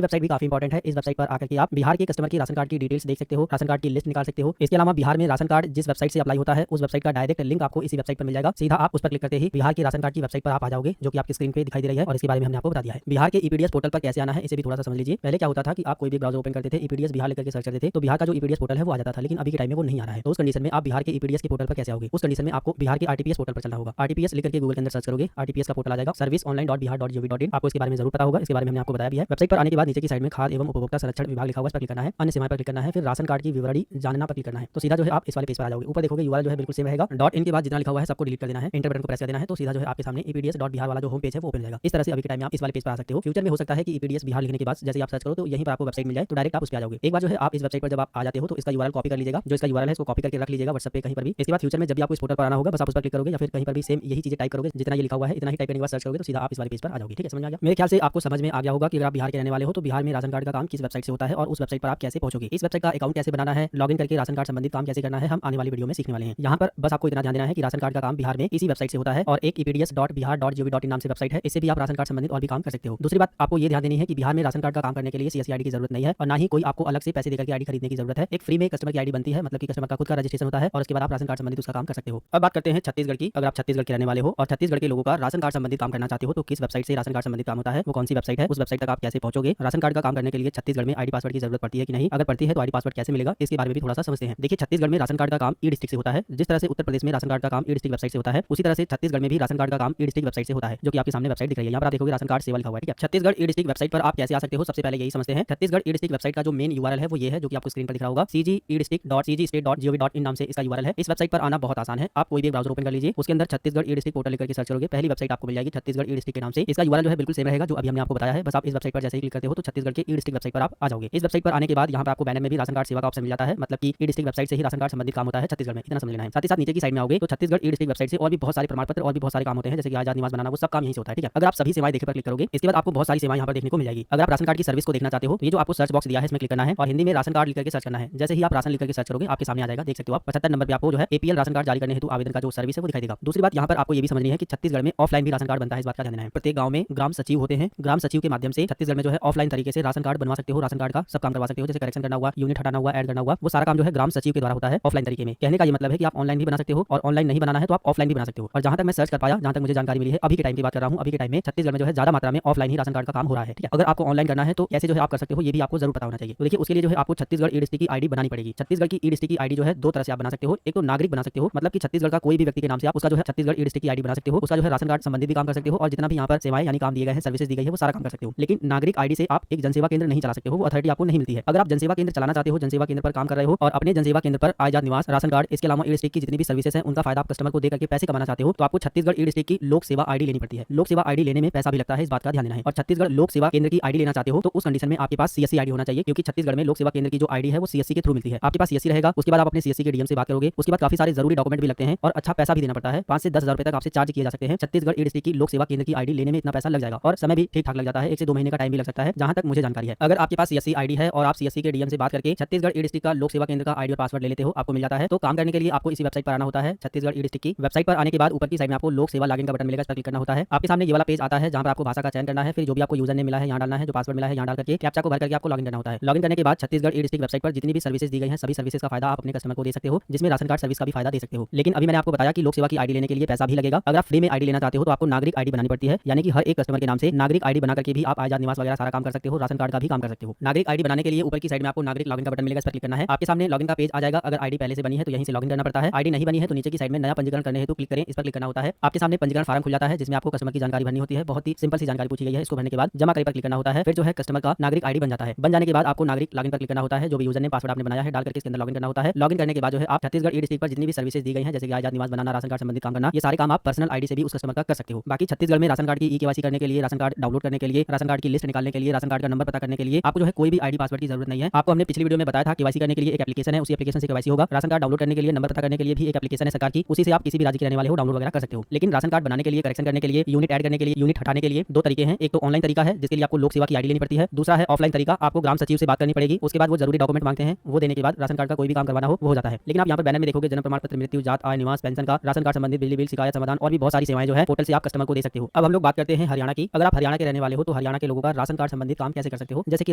वेबसाइट भी काफी इंपॉर्टेंट है। इस वेबसाइट पर आकर के आप बिहार के कस्टमर की राशन कार्ड की डिटेल्स देख सकते हो, राशन कार्ड की लिस्ट निकाल सकते हो। इसके अलावा बिहार में राशन कार्ड जिस वेबसाइट से अप्लाई होता है उस वेबसाइट का डायरेक्ट लिंक आपको इसी वेबसाइट पर मिल जाएगा। सीधा आप उस पर क्लिक करते ही बिहार की राशन कार्ड की वेबसाइट पर आप आ जाओगे जो कि आपकी स्क्रीन पे दिखाई दे रही है और इसके बारे में हमने आपको बता दिया है। बिहार के ईपीडीएस पोर्टल पर कैसे आना है इसे भी थोड़ा सा समझ लीजिए। पहले क्या होता था कि आप कोई भी ब्राउजर ओपन करते थे, ईपीडीएस बिहार लेकर के सर्च करते थे तो बिहार का जो ईपीडीएस पोर्टल है वो आ जाता था, लेकिन अभी के टाइम में वो नहीं आ रहा है। तो उस कंडीशन में आप बिहार के ईपीडीएस के पोर्टल पर कैसे आओगे? उस कंडीशन में आपको बिहार के आरटीपीएस पोर्टल पर चलना होगा। आरटीपीएस लिख करके गूगल के अंदर सर्च करोगे, आरटीपीएस का पोर्टल आ जाएगा, serviceonline.bihar.gov.in। आपको इसके बारे में जरूर पता होगा, इसके बारे में हमने आपको बताया भी है। वेबसाइट पर आने के बाद नीचे की साइड में खाद्य एवं उपभोक्ता संरक्षण विभाग लिखा हुआ है, इस पर क्लिक करना है। अन्य सेवाएं पर क्लिक करना है, फिर राशन कार्ड की विवरणी जानना पर क्लिक करना है। तो सीधा जो है आप इस वाले पेज पर आ जाओगे। ऊपर देखोगे यूआरएल जो है बिल्कुल सेम रहेगा। .in के बाद जितना लिखा हुआ है सबको डिलीट कर देना है, एंटर बटन को प्रेस कर देना है तो सीधा जो है आपके सामने epds.bihar वाला जो होम पेज है वो ओपन हो जाएगा। इस तरह से अभी के टाइम में आप इस वाले पेज पर आ सकते हो। फ्यूचर में हो सकता है कि epds बिहार लिखने के बाद जैसे आप सर्च करो तो यहीं पर आपको वेबसाइट मिल जाए तो डायरेक्ट आप उस पर आ जाओगे। एक बार जो है आप इस वेबसाइट पर जब आप आ जाते हो तो इसका यूआरएल कॉपी कर लीजिएगा, जो इसका यूआरएल है इसको कॉपी करके रख लीजिएगा व्हाट्सएप पे कहीं पर भी। इसके बाद फ्यूचर में जब भी आपको इस पोर्टल पर आना होगा बस आप उस पर क्लिक करोगे या फिर कहीं पर भी सेम यही चीजें टाइप करोगे, जितना ये लिखा हुआ है इतना ही टाइप करने के बाद सर्च करोगे तो सीधा आप इस वाले पेज पर आ जाओगे। ठीक है, समझ में आ गया? मेरे ख्याल से आपको समझ में आ गया होगा कि अगर आप बिहार के रहने वाले हो तो बिहार में राशन कार्ड का काम किस वेबसाइट से होता है और उस वेबसाइट पर आप कैसे पहुंचोगे। इस वेबसाइट का अकाउंट कैसे बनाना है, लॉगिन करके राशन कार्ड संबंधित काम कैसे करना है, हम आने वाली वीडियो में सीखने वाले हैं। यहाँ पर बस आपको इतना ध्यान देना है कि राशन कार्ड का काम बिहार में इसी वेबसाइट से होता है और एक epds.bihar.gov.in नाम से वेबसाइट है, इससे भी आप राशन कार्ड संबंधित और भी काम कर सकते हो। दूसरी बात आपको ये ध्यान देनी है कि बिहार में राशन कार्ड का काम करने के लिए सीएससी आईडी की जरूरत नहीं है और ना ही कोई आपको अलग से पैसे देकर के आईडी खरीदने की जरूरत है। एक फ्री में कस्टमर की आईडी बनती है, मतलब कि कस्टमर का खुद का रजिस्ट्रेशन होता है और उसके बाद आप राशन कार्ड संबंधित उसका काम कर सकते हो। अब बात करते हैं छत्तीसगढ़ की। अगर आप छत्तीसगढ़ के रहने वाले हो और छत्तीसगढ़ के लोगों का राशन कार्ड संबंधित काम करना चाहते हो तो किस वेबसाइट से राशन कार्ड संबंधित काम होता है, वो कौन सी वेबसाइट है, उस वेबसाइट तक आप कैसे पहुंचोगे, राशन कार्ड का काम करने के लिए छत्तीसगढ़ में आईडी पासवर्ड की जरूरत पड़ती है कि नहीं, अगर पड़ती है तो आईडी पासवर्ड कैसे मिलेगा, इसके बारे में भी थोड़ा सा समझते हैं। देखिए छत्तीसगढ़ में राशन कार्ड का काम ई डिस्ट्रिक्ट से होता है। जिस तरह से उत्तर प्रदेश में राशन कार्ड का काम ई डिस्ट्रिक्ट वेबसाइट से होता है उसी तरह से छत्तीसगढ़ में भी राशन कार्ड का काम ई डिस्ट्रिक्ट वेबसाइट से होता है, जो कि आपके सामने वेबसाइट दिख रही है। यहाँ पर आप देखोगे राशन कार्ड सेवा लिखा हुआ है। ठीक है, छत्तीसगढ़ ई डिस्ट्रिक्ट वेबसाइट पर आप कैसे आ सकते हो, सबसे पहले यही समझते हैं। छत्तीसगढ़ ई डिस्ट्रिक्ट वेबसाइट का जो मेन यूआरएल है वो ये है जो कि आपको स्क्रीन पर दिख रहा होगा, cgedistrict.cgstate.gov.in नाम से इसका यूआरएल है। इस वेबसाइट पर आना बहुत आसान है। आप कोई भी ब्राउजर ओपन कर लीजिए, उसके अंदर छत्तीसगढ़ ई डिस्ट्रिक्ट पोर्टल लिख करके सर्च करोगे, पहली वेबसाइट आपको मिल जाएगी छत्तीसगढ़ ई डिस्ट्रिक्ट के नाम से। इसका यूआरएल जो है बिल्कुल सेम रहेगा जो अभी हमने आपको बताया है। बस आप इस वेबसाइट पर जैसे ही क्लिक करते हो तो छत्तीसगढ़ के ई डिस्ट्रिक्ट वेबसाइट पर आप आ जाओगे। इस वेबसाइट पर आने के बाद यहाँ पर आपको बैनर में भी राशन कार्ड सेवा का ऑप्शन मिल जाता है, मतलब कि ई डिस्ट्रिक्ट वेबसाइट से ही राशन कार्ड संबंधित काम होता है छत्तीसगढ़ में, इतना समझ लेना है। साथ ही साथ नीचे की साइड में आओगे तो छत्तीसगढ़ ई डिस्ट्रिक्ट वेबसाइट से और भी बहुत सारे प्रमाण पत्र और भी बहुत सारे काम होते हैं, जैसे कि आजाद निवास बनाना, वो सब काम यहीं से होता है। ठीक है, अगर आप सभी सेवाएं देखे पर क्लिक करोगे इसके बाद आपको बहुत सारी सेवाएं यहाँ पर देखने को मिल जाएगी। अगर आप राशन कार्ड की सर्विस को देखना चाहते हो तो ये जो आपको सर्च बॉक्स दिया है इसमें क्लिक करना है और हिंदी में राशन कार्ड लिख करके सर्च करना है। जैसे ही आप राशन लिख करके सर्च करोगे आपके सामने आ जाएगा, देख सकते हो आप 75 नंबर पे आपको जो है एपीएल राशन कार्ड जारी करने हेतु आवेदन का जो सर्विस है वो दिखाई देगा। दूसरी बात यहाँ पर आपको ये भी समझनी है कि छत्तीसगढ़ में ऑफलाइन भी राशन कार्ड बनता है, इस बात का ध्यान देना है। प्रत्येक गांव में ग्राम सचिव होते हैं, ग्राम सचिव के माध्यम से छत्तीसगढ़ में जो है ऑफलाइन तरीके से राशन कार्ड बनवा सकते हो, राशन कार्ड का सब काम करवा सकते हो, जैसे करेक्शन करना हुआ, यूनिट हटाना हुआ, ऐड करना हुआ, वो सारा काम जो है ग्राम सचिव के द्वारा होता है ऑफलाइन तरीके में। कहने का ये मतलब है कि आप ऑनलाइन भी बना सकते हो और ऑनलाइन नहीं बनाना है तो आप ऑफलाइन भी बना सकते हो। और जहां तक मैं सर्च कर पाया, जहां तक मुझे जानकारी मिली है, अभी के टाइम की बात कर रहा हूं, अभी के टाइम में छत्तीसगढ़ में जो है ज्यादा मात्रा में ऑफलाइन ही राशन कार्ड का काम हो रहा है। ठीक है, अगर आपको ऑनलाइन करना है तो कैसे जो है आप कर सकते हो ये भी आपको जरूर पता होना चाहिए। तो देखिए उसके लिए जो है आपको छत्तीसगढ़ ई डिस्ट्रिक्ट की आईडी बनानी पड़ेगी। छत्तीसगढ़ की ई डिस्ट्रिक्ट की आईडी जो है दो तरह से आप बना सकते हो। एक तो नागरिक बना सकते हो, मतलब कि छत्तीसगढ़ का कोई भी व्यक्ति के नाम से आप उसका जो है छत्तीसगढ़ ई डिस्ट्रिक्ट की आईडी बना सकते हो, उसका जो है राशन कार्ड संबंधित भी काम कर सकते हो और जितना भी यहाँ पर सेवाएं यानी काम दिए गए हैं, सर्विसेज दी गई है, वो सारा काम कर सकते हो। लेकिन नागरिक आईडी से आप एक जनसेवा केंद्र नहीं चला सकते हो, वो अथॉरिटी आपको नहीं मिलती है। अगर आप जनसेवा केंद्र चलाना चाहते हो, जनसेवा केंद्र पर काम कर रहे हो और अपने जनसेवा केंद्र पर आजाद निवास, राशन कार्ड, इसके अलावा ई डिस्ट्रिक्ट की जितनी भी सर्विसेज हैं उनका फायदा आप कस्टमर को दे करके पैसे कमाना चाहते हो तो आपको छत्तीसगढ़ ई डिस्ट्रिक्ट की लोक सेवा आईडी लेनी पड़ती है। लोक सेवा आईडी लेने में पैसा भी लगता है, इस बात का ध्यान देना है। और छत्तीसगढ़ लोक सेवा केंद्र की आईडी लेना चाहते हो तो उस कंडीशन में आपके पास सीएससी आईडी होना चाहिए, क्योंकि छत्तीसगढ़ में लोक सेवा केंद्र की जो आईडी है वो सीएससी के थ्रू मिलती है। आपके पास सीएससी रहेगा, उसके बाद आप अपने सीएससी के डीएम से बात करोगे, उसके बाद काफी सारे जरूरी डॉक्यूमेंट भी लगते हैं और अच्छा पैसा भी देना पड़ता है। 5 से 10 हज़ार रुपए तक आपसे चार्ज किए जा सकते हैं। छत्तीसगढ़ ई डिस्ट्रिक्ट की लोक सेवा केंद्र की आईडी लेने में इतना पैसा लग जाएगा और समय भी ठीक ठाक लग जाता है, 1 से 2 महीने का टाइम भी लग सकता है, जहां तक मुझे जानकारी है। अगर आपके पास सीएससी आईडी है और आप सीएससी के डीएम से बात करके छत्तीसगढ़ ई डिस्ट्रिक्ट का लोक सेवा केंद्र का आईडी और पासवर्ड ले लेते हो, आपको मिल जाता है। तो काम करने के लिए आपको इसी वेबसाइट पर आना होता है। छत्तीसगढ़ ई डिस्ट्रिक्ट की वेबसाइट पर आने के बाद ऊपर की साइड में आपको लोक सेवा लॉगिन का बटन मिलेगा, इस पर क्लिक करना होता है। आपके सामने ये वाला पेज आता है जहां पर आपको भाषा का चयन करना है, फिर जो भी आपको यूजर नेम मिला है यहाँ डालना है, जो पासवर्ड मिला है यहाँ डाल करके कैप्चा को भर करके आपको लॉगिन करना होता है। लॉगिन करने के बाद छत्तीसगढ़ ई डिस्ट्रिक्ट वेबसाइट पर जितनी भी सर्विसेज दी गई हैं सभी सर्विसेज का फायदा आप अपने कस्टमर को दे सकते हो, जिसमें राशन कार्ड सर्विस का भी फायदा दे सकते हो। लेकिन अभी मैंने आपको बताया कि लोक सेवा की आईडी लेने के लिए पैसा भी लगेगा। अगर आप फ्री में आईडी लेना चाहते हो तो आपको नागरिक आईडी बनानी पड़ती है, यानी कि हर एक कस्टमर के नाम से नागरिक आईडी बना करके भी आप आजाद निवास वगैरह सारा काम कर सकते हो, राशन कार्ड का भी काम कर सकते हो। नागरिक आईडी बनाने के लिए ऊपर की साइड में आपको नागरिक लॉगिन का बटन मिलेगा, इस पर क्लिक करना है। आपके सामने लॉगिन का पेज आ जाएगा। अगर आईडी पहले से बनी है तो यहीं से लॉगिन करना पड़ता है, आईडी नहीं बनी है तो नीचे की साइड में नया पंजीकरण करने हेतु क्लिक करें, इस पर क्लिक करना होता है। आपके सामने पंजीकरण फार्म खुल जाता है जिसमें आपको कस्टमर की जानकारी भरनी होती है। बहुत ही सिंपल सी जानकारी पूछी गई है, इसको भरने के बाद जमा करे पर क्लिक करना होता है। फिर जो है कस्टमर का नागरिक आईडी बन जाता है। बन जाने के बाद आपको नागरिक लॉगिन पर क्लिक करना होता है, जो भी यूजर नेम पासवर्ड आपने बनाया है डाल करके इसके अंदर लॉगिन करना होता है। लॉगिन करने के बाद जो है आप छत्तीसगढ़ ई डिस्ट्रिक्ट पर जितनी भी सर्विसेज दी गई हैं, जैसे कि आजाद निवास बनाना, राशन कार्ड संबंधित काम करना, ये सारे काम आप पर्सनल आईडी से भी उस कस्टमर का कर सकते हो। बाकी छत्तीसगढ़ में राशन कार्ड की ई-केवाईसी करने के लिए, राशन कार्ड डाउनलोड करने के लिए, राशन कार्ड की लिस्ट निकालने के लिए, राशन कार्ड का नंबर पता करने के लिए आपको जो है कोई भी आईडी पासवर्ड की जरूरत नहीं है। आपको हमने पिछली वीडियो में बताया था केवाईसी करने के लिए एक एप्लीकेशन है, उसी एप्लीकेशन से केवाईसी होगा। राशन कार्ड डाउनलोड करने के लिए, नंबर पता करने के लिए भी एक एप्लीकेशन है सरकार की, उसी से आप किसी भी राज्य के रहने वाले हो डाउनलोड वगैरह कर सकते हो। लेकिन राशन कार्ड बनाने के लिए, करेक्शन करने के लिए, यूनिट ऐड करने के लिए, यूनिट हटाने के लिए दो तरीके हैं। एक तो ऑनलाइन तरीका है जिसके लिए आपको लोक सेवा की आईडी लेनी पड़ती है, दूसरा है ऑफलाइन तरीका, आपको ग्राम सचिव से बात करनी पड़ेगी, उसके बाद वो जरूरी डॉक्यूमेंट मांगते हैं, वो देने के बाद राशन कार्ड का कोई भी काम करवाना हो वो हो जाता है। लेकिन आप यहाँ पर बैनर में देखोगे जन्म प्रमाण पत्र, मृत्यु, जात, आय, निवास, पेंशन का, राशन कार्ड संबंधित बिजली बिल, शिकायत समाधान और भी बहुत सारी सेवाएं जो है पोर्टल से आप कस्टमर को दे सकते हो। अब हम लोग बात करते हैं हरियाणा की। अगर आप हरियाणा के रहने वाले हो तो हरियाणा के लोगों का राशन कार्ड संबंधित काम कैसे कर सकते हो, जैसे कि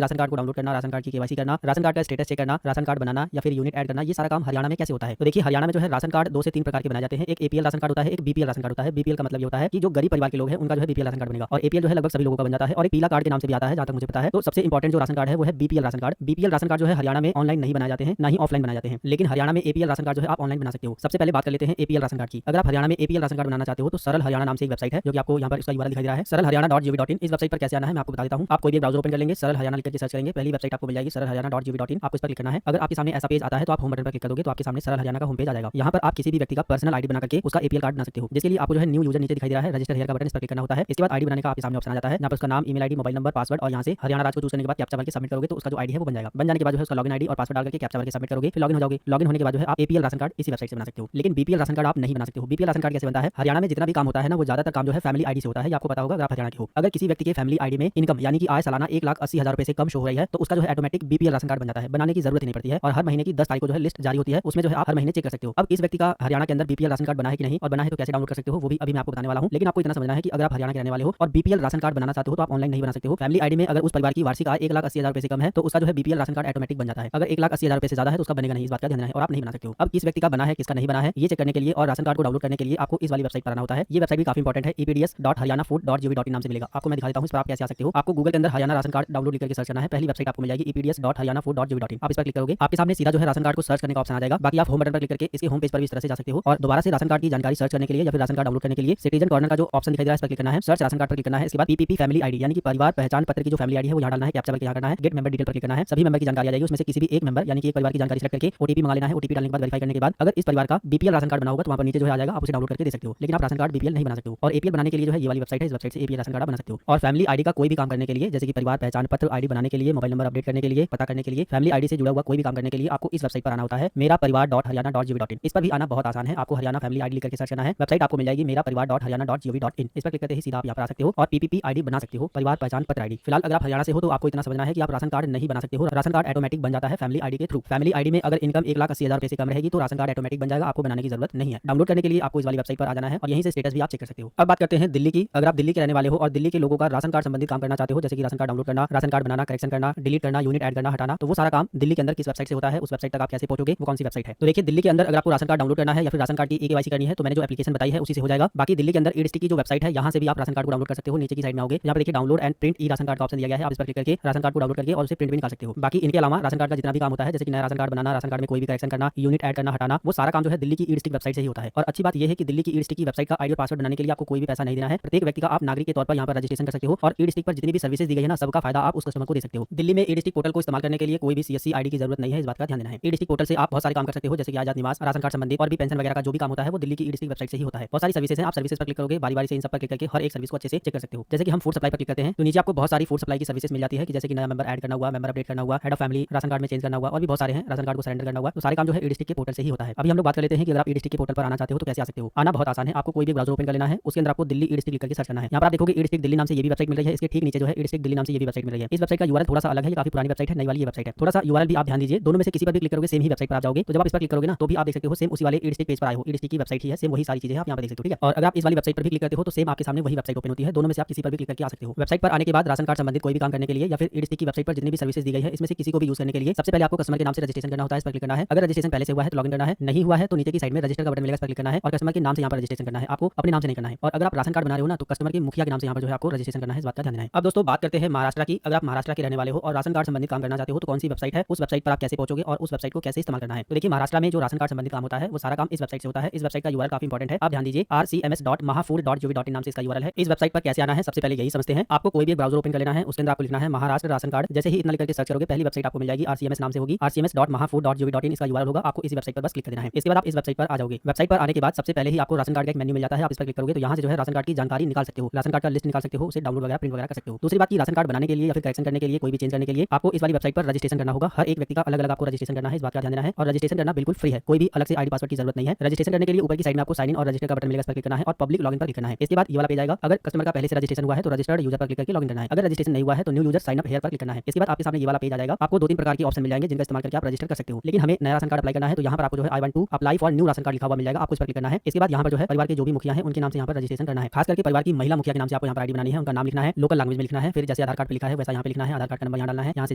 राशन कार्ड को डाउनलोड करना, राशन कार्ड की केवाईसी करना, राशन कार्ड का स्टेटस चेक करना, राशन कार्ड बनाना या फिर यूनिट ऐड करना, ये सारा काम हरियाणा में कैसे होता है। तो देखिए हरियाणा में जो है राशन कार्ड 2 से 3 प्रकार के बनाए जाते हैं। एक एपीएल राशन कार्ड होता है, एक बीपीएल राशन कार्ड होता है। बीपीएल का मतलब ये होता है कि जो गरीब परिवार के लोग हैं उनका जो है बीपीएल राशन कार्ड बनेगा, और एपीएल जो है लगभग सभी लोगों का बन जाता है, और एक पीला कार्ड के नाम से भी आता है जहां तक मुझे पता है। तो सबसे इंपॉर्टेंट जो राशन कार्ड है वो है BPL ration card. BPL ration card जो है हरियाणा में ऑनलाइन नहीं बनाए जाते हैं, ना ही ऑफलाइन बनाए जाते हैं, लेकिन हरियाणा में एपीएल राशन कार्ड जो है आप ऑनलाइन बना सकते हो। सबसे पहले बात कर लेते हैं एपीएल राशन कार्ड की। अगर आप हरियाणा में एपीएल राशन कार्ड बनाना चाहते हो तो सरल हरियाणा नाम से एक वेबसाइट है, जो कि आपको यहाँ पर इसका यूआरएल दिखाई दे रहा है, सरलहरियाणा.gov.in। इस वेबसाइट पर कैसे आना है मैं आपको बता देता हूँ। आप कोई भी ब्राउजर ओपन कर लेंगे, सरल हरियाणा लिख के सर्च करेंगे, पहली वेबसाइट आपको मिल जाएगी सरलहरियाणा.gov.in। आपको इस पर क्लिक करना है। अगर आपके सामने ऐसा पेज आता है तो आप होम बटन पर क्लिक करोगे तो आपके सामने सरल हरियाणा का होम पेज आ जाएगा। यहाँ पर आप किसी भी व्यक्ति का पर्सनल आईडी बना करके उसका एपीएल कार्ड बना सकते हो, जिसके लिए आपको जो है न्यू यूजर नीचे दिखाई दे रहा है, रजिस्टर हियर का बटन, इस पर क्लिक करना होता है। इसके बाद आईडी बनाने का आपके सामने ऑप्शन आ जाता है, यहाँ पर उसका नाम, email ID, mobile number, password, और यहाँ से हरियाणा राज्य को चूज करने के बाद कैप्चा भर के सबमिट करोगे तो उसका जो आईडी है वो बन जाएगा। बन जाने के बाद जो है उसका लॉगिन आईडी और पासवर्ड डाल करके कैप्चा भर के सबमिट करोगे, फिर लॉगिन हो जाओगे। लॉगिन होने के बाद जो है आप एपीएल राशन कार्ड इसी वेबसाइट से बना सकते हो। लेकिन बीपीएल राशन कार्ड आप नहीं बना सकते हो। बीपीएल राशन कार्ड कैसे बनता है, हरियाणा में जितना भी काम होता है ना वो ज्यादातर काम जो है फैमिली आईडी से होता है, आपको पता होगा अगर आप हरियाणा के हो। अगर किसी व्यक्ति के फैमिली आईडी में इनकम यानी कि आय सालाना 1,80,000 रुपए से कम शो हो रही है तो उसका जो है ऑटोमेटिक बीपीएल राशन कार्ड बन जाता है, बनाने की जरूरत नहीं पड़ती है, और हर महीने की 10 तारीख को जो है लिस्ट जारी होती है, उसमें जो है आप हर महीने चेक कर सकते हो। अब इस व्यक्ति का हरियाणा के अंदर बीपीएल राशन कार्ड बना है कि नहीं, और बना है तो कैसे डाउनलोड कर सकते हो वो भी अभी मैं आपको बताने वाला हूं। लेकिन आपको इतना समझना है कि अगर आप हरियाणा के रहने वाले हो और बीपीएल राशन कार्ड बनाना चाहते हो तो आप ऑनलाइन नहीं बना सकते हो। फैमिली आईडी में अगर उस परिवार की वार्षिक आय 1,80,000 रुपए से कम है तो उसका जो है बीपीएल राशन कार्ड ऑटोमेटिक बन जाता है। अगर 1,80,000 रुपए से ज्यादा है तो उसका बनेगा नहीं, इस बात का ध्यान रखना है, और आप नहीं बना सकते हो। अब किस व्यक्ति का बना है किसका नहीं बना है ये चेक करने के लिए और राशन कार्ड को डाउनलोड करने के लिए आपको इस वाली वेबसाइट पर आना होता है। ये वेबसाइट भी काफी इंपॉर्टेंट है, epds.haryanafood.gov.in नाम से मिलेगा। आपको मैं दिखा देता हूं इस पर आप कैसे आ सकते हो। आपको गूगल के अंदर हरियाणा राशन कार्ड डाउनलोड करके सर्च करना है, पहली वेबसाइट आपको मिल जाएगी epds.haryanafood.gov.in। आप इस पर क्लिक करोगे आपके सामने सीधा जो है राशन कार्ड को सर्च करने का ऑप्शन आ जाएगा। बाकी आप होम बटन पर क्लिक करके इसके होम पेज पर भी इस तरह से जा सकते हो, और दोबारा से राशन कार्ड की जानकारी सर्च करने के लिए या फिर राशन कार्ड डाउनलोड करने के लिए सिटीजन कॉर्नर का जो ऑप्शन दिखाई दे रहा है इस पर क्लिक करना है, सर्च राशन कार्ड पर क्लिक करना है। इसके बाद पीपीपी फैमिली आईडी यानी कि परिवार पहचान पत्र की जो फैमिली आईडी है वो यहाँ डालना है, कैप्चा करके यहाँ करना है, गेट मेंबर डिटेल पर क्लिक करना है। सभी मेंबर की जानकारी आ जाएगी, उसमें से किसी भी एक मेंबर यानी कि एक परिवार की जानकारी सेलेक्ट करके ओटीपी मंगा लेना है। ओटीपी डालने के बाद वेरीफाई करने के बाद अगर इस परिवार का बीपीएल राशन कार्ड बना होगा तो वहाँ पर नीचे जो है आ जाएगा, आप उसे डाउनलोड करके दे सकते हो। लेकिन आप राशन कार्ड बीपीएल नहीं बना सकते हो। और एपीएल बनाने के लिए जो है ये वाली वेबसाइट है, इस वेबसाइट से एपीएल राशन कार्ड कार्ड बना सकते हो। और फैमिली आईडी का कोई भी काम करने के लिए, जैसे कि परिवार पहचान पत्र आईडी बनाने के लिए, मोबाइल नंबर अपडेट करने के लिए, पता करने के लिए, फैमिली आईडी से जुड़ा हुआ कोई भी काम करने के लिए आपको इस वेबसाइट पर आना होता है, मेरा परिवार.haryana.gov.in। इस पर भी आना बहुत आसान है। आपको हरियाणा फैमिली आईडी लिखकर सर्च करना है, वेबसाइट आपको मिल जाएगी मेरा परिवार.haryana.gov.in। इस पर क्लिक करते ही सीधा आप यहाँ पर आ सकते हो और पीपीपी आईडी बना सकते हो, परिवार पहचान पत्र आईडी। फिलहाल अगर आप हरियाणा से हो तो आपको इतना समझना है कि आप राशन कार्ड नहीं बना सकते हो। राशन कार्ड ऑटोमेटिक बन जाता है फैमिली आईडी के थ्रू। फैमिली आईडी में अगर इनकम 1,80,000 रुपए से कम रहेगी तो राशन कार्ड ऑटोमेटिक बन जाएगा, आपको बनाने की जरूरत नहीं है। डाउनलोड करने के लिए आपको इस वाली वेबसाइट पर आ जाना है और यहीं से स्टेटस भी आप चेक कर सकते हो। अब बात करते हैं दिल्ली की। अगर आप दिल्ली के रहने वाले हो और दिल्ली के लोगों का राशन कार्ड संबंधित काम करना चाहते हो, जैसे कि राशन कार्ड डाउनलोड करना, राशन कार्ड बनाना, करेक्शन करना, डिलीट करना, यूनिट ऐड करना, हटाना, तो वो सारा काम दिल्ली के अंदर किस वेबसाइट से होता है, उस वेबसाइट तक आप कैसे पहुंचोगे, वो कौन सी वेबसाइट है। तो देखिए, दिल्ली के अंदर अगर आपको राशन कार्ड डाउनलोड करना है या फिर राशन कार्ड की केवाईसी करनी है तो मैंने जो एप्लीकेशन बताई है उसी से हो जाएगा। बाकी दिल्ली के अंदर ई डिस्ट्रिक्ट की जो वेबसाइट है यहाँ से भी आप राशन कार्ड को डाउनलोड कर सकते हो। नीचे की साइड में आओगे, यहाँ पर देखिए download and print E ration card का ऑप्शन दिया गया है। आप इस पर क्लिक करके राशन कार्ड को डाउनलोड करके और उसे प्रिंट भी निकाल सकते हो। बाकी इनके अलावा राशन कार्ड का जितना भी काम होता है, जैसे कि नया राशन कार्ड बनाना, राशन कार्ड में कोई भी करेक्शन करना, यूनिट ऐड करना, हटाना, वो सारा काम जो है दिल्ली की ई डिस्ट्रिक्ट वेबसाइट से ही होता है। और अच्छी बात यह है कि दिल्ली की ई डिस्ट्रिक्ट की वेबसाइट का आईडी और पासवर्ड बनाने के लिए आपको कोई भी पैसा नहीं देना है। प्रत्येक व्यक्ति का आप नागरिक के तौर पर यहाँ पर रजिस्ट्रेशन कर सकते हो और ई डिस्ट्रिक्ट पर जितनी भी सर्विसेज दी गई है ना, सबका फायदा आप उस कस्टमर को दे सकते हो। दिल्ली में ई डिस्ट्रिक्ट पोर्टल को इस्तेमाल करने के लिए कोई भी सीएससी आईडी की जरूरत नहीं है, इस बात का ध्यान देना है। ई डिस्ट्रिक्ट पोर्टल से आप बहुत सारे काम कर सकते हो, जैसे कि आजाद निवास, राशन कार्ड संबंधित और भी पेंशन वगैरह का जो भी काम होता है वो दिल्ली की ई डिस्ट्रिक्ट वेबसाइट से ही होता है। बहुत सारी सर्विसेज हैं, आप सर्विसेज पर क्लिक करोगे, बारी बारी से इन सब पर क्लिक करके हर एक सर्विस को अच्छे से चेक कर सकते हो। जैसे कि हम फूड सप्लाई पर क्लिक करते हैं तो नीचे आपको बहुत सारी फूड सप्लाई की सर्विसेज मिल जाती है, कि जैसे कि नया मेंबर ऐड करना हुआ, मेंबर अपडेट करना हुआ, head of family, ration card में चेंज करना हुआ और भी बहुत सारे हैं, राशन कार्ड को सरेंडर करना हुआ, तो सारे काम जो है ई डिस्ट्रिक्ट के पोर्टल से ही होता है। अभी हम लोग बात कर लेते हैं कि अगर आप ई डिस्ट्रिक्ट के पोर्टल पर आना चाहते हो तो कैसे आ सकते हो। आना बहुत आसान है, आपको कोई भी ब्राउज़र ओपन कर लेना है, उसके अंदर आपको दिल्ली ई डिस्ट्रिक्ट लिख करके सर्च करना है। यहाँ पर आप देखोगे ई डिस्ट्रिक्ट दिल्ली नाम से ये भी वेबसाइट मिल रही है, इसके ठीक नीचे जो है ई डिस्ट्रिक्ट दिल्ली नाम से ये भी वेबसाइट मिल रही है। इस वेबसाइट का यूआरएल थोड़ा सा अलग है, ये काफी पुरानी वेबसाइट है, नई वाली ये वेबसाइट है। थोड़ा सा यूआरएल भी आप ध्यान दीजिए, दोनों में से किसी पर भी क्लिक करोगे सेम ही वेबसाइट पर आप जाओगे। तो जब आप इस पर क्लिक करोगे ना तो भी आप देख सकते हो सेम उसी वाले ई डिस्ट्रिक्ट पेज पर आए हो, ई डिस्ट्रिक्ट की वेबसाइट ही है, सेम वही सारी चीजें आप यहाँ पर देख सकते हो, ठीक है। और अगर आप इस वाली वेबसाइट पर भी क्लिक करते हो तो सेम आपके सामने वही वेबसाइट ओपन होती है, दोनों में से आप किसी पर भी क्लिक करके आ सकते हो। वेबसाइट पर आने के बाद राशन कार्ड संबंधित कोई भी काम करने के लिए या फिर ई डिस्ट्रिक्ट की वेबसाइट पर जितनी भी सर्विसेज दी गई है इसमें से किसी को भी यूज करने के लिए सबसे पहले आपको कस्टमर के नाम से रजिस्ट्रेशन करना होता है, इस पर क्लिक करना है। अगर रजिस्ट्रेशन पहले से हुआ है तो लॉगिन करना है, नहीं हुआ है तो नीचे की साइड में रजिस्टर का बटन मिलेगा, इस पर क्लिक करना है और कस्टमर के नाम से यहाँ पर रजिस्ट्रेशन करना है, आपको अपने नाम से नहीं करना है। और अगर आप राशन कार्ड बना रहे हो ना तो कस्टमर के मुखिया के नाम से यहाँ पर जो है आपको रजिस्ट्रेशन करना है, इस बात का ध्यान देना है। अब दोस्तों बात करते हैं महाराष्ट्र की। अगर आप महाराष्ट्र के रहने वाले हो और राशन कार्ड संबंधित काम करना चाहते हो तो कौन सी वेबसाइट है, उस वेबसाइट पर आप कैसे पहुंचोगे और उस वेबसाइट को कैसे इस्तेमाल करना है। तो देखिए, महाराष्ट्र में जो राशन कार्ड संबंधित काम होता है वो सारा काम इस वेबसाइट से होता है। इस वेबसाइट का यूआरएल काफी इंपॉर्टेंट है, आप ध्यान दीजिए, rcms.mahafood.gov.in नाम से इसका यूआरएल है। इस वेबसाइट पर कैसे आना है सबसे पहले यही समझते हैं। आपको कोई भी ब्राउज़र ओपन कर लेना है, उसके अंदर आपको लिखना है महाराष्ट्र राशन कार्ड। जैसे ही इतना लिख करके सर्च करोगे पहली वेबसाइट आपको मिल जाएगी, rcms नाम से होगी, rcms.mahafood.gov.in इसका यूआरएल होगा। आपको इसी वेबसाइट पर बस क्लिक कर देना है। इसके बाद आप इस वेबसाइट पर आ जाओगे। वेबसाइट पर आने के बाद सबसे पहले ही आपको राशन कार्ड का एक मेन्यू मिल जाता है, आप इस पर क्लिक करोगे तो यहाँ से जो है राशन कार्ड की जानकारी निकाल सकते हो, राशन कार्ड का लिस्ट निकाल सकते हो, उसे डाउनलोड वगैरह प्रिंट वगैरह कर सकते हो। दूसरी बात की राशन कार्ड बनाने के लिए या फिर करेक्शन करने के लिए, कोई भी चेंज करने के लिए आपको इस वाली वेबसाइट पर रजिस्ट्रेशन करना होगा। हर एक व्यक्ति का अलग अलग आपको रजिस्ट्रेशन करना है, इस बात का ध्यान देना है। और रजिस्ट्रेशन करना बिल्कुल फ्री है, कोई भी अलग से आईडी पासवर्ड की जरूरत नहीं है। रजिस्ट्रेशन करने के लिए ऊपर की साइड में आपको साइन इन और रजिस्टर का बटन मिलेगा, इस पर क्लिक करना है और पब्लिक लॉगिन पर क्लिक करना है। इसके बाद ये वाला पेज आएगा। अगर कस्टमर का पहले से रजिस्ट्रेशन हुआ है तो रजिस्टर्ड यूजर पर क्लिक करके लॉगिन करना है। अगर रजिस्ट्रेशन नहीं हुआ है तो new user sign up here पर क्लिक करना है। इसके बाद आपके सामने ये वाला पेज आ जाएगा। आपको दो तीन प्रकार के ऑप्शन मिल जाएंगे जिनका इस्तेमाल करके आप रजिस्टर कर सकते हो। लेकिन हमें नया राशन कार्ड अप्लाई करना है तो यहाँ पर आपको जो है I want to apply for new ration card लिखा हुआ मिल जाएगा, आपको इस पर क्लिक करना है। इसके बाद यहाँ पर जो है परिवार के जो भी मुखिया हैं उनके नाम से यहाँ पर रजिस्ट्रेशन करना है। खास करके परिवार की महिला मुखिया के नाम से आपको यहाँ पर आईडी बनानी है, उनका नाम लिखना है, लोकल लैंग्वेज में लिखना है, फिर जैसे आधार कार्ड पर लिखा है वैसा यहाँ पे लिखना है, आधार कार्ड का नंबर यहाँ डालना है, यहाँ से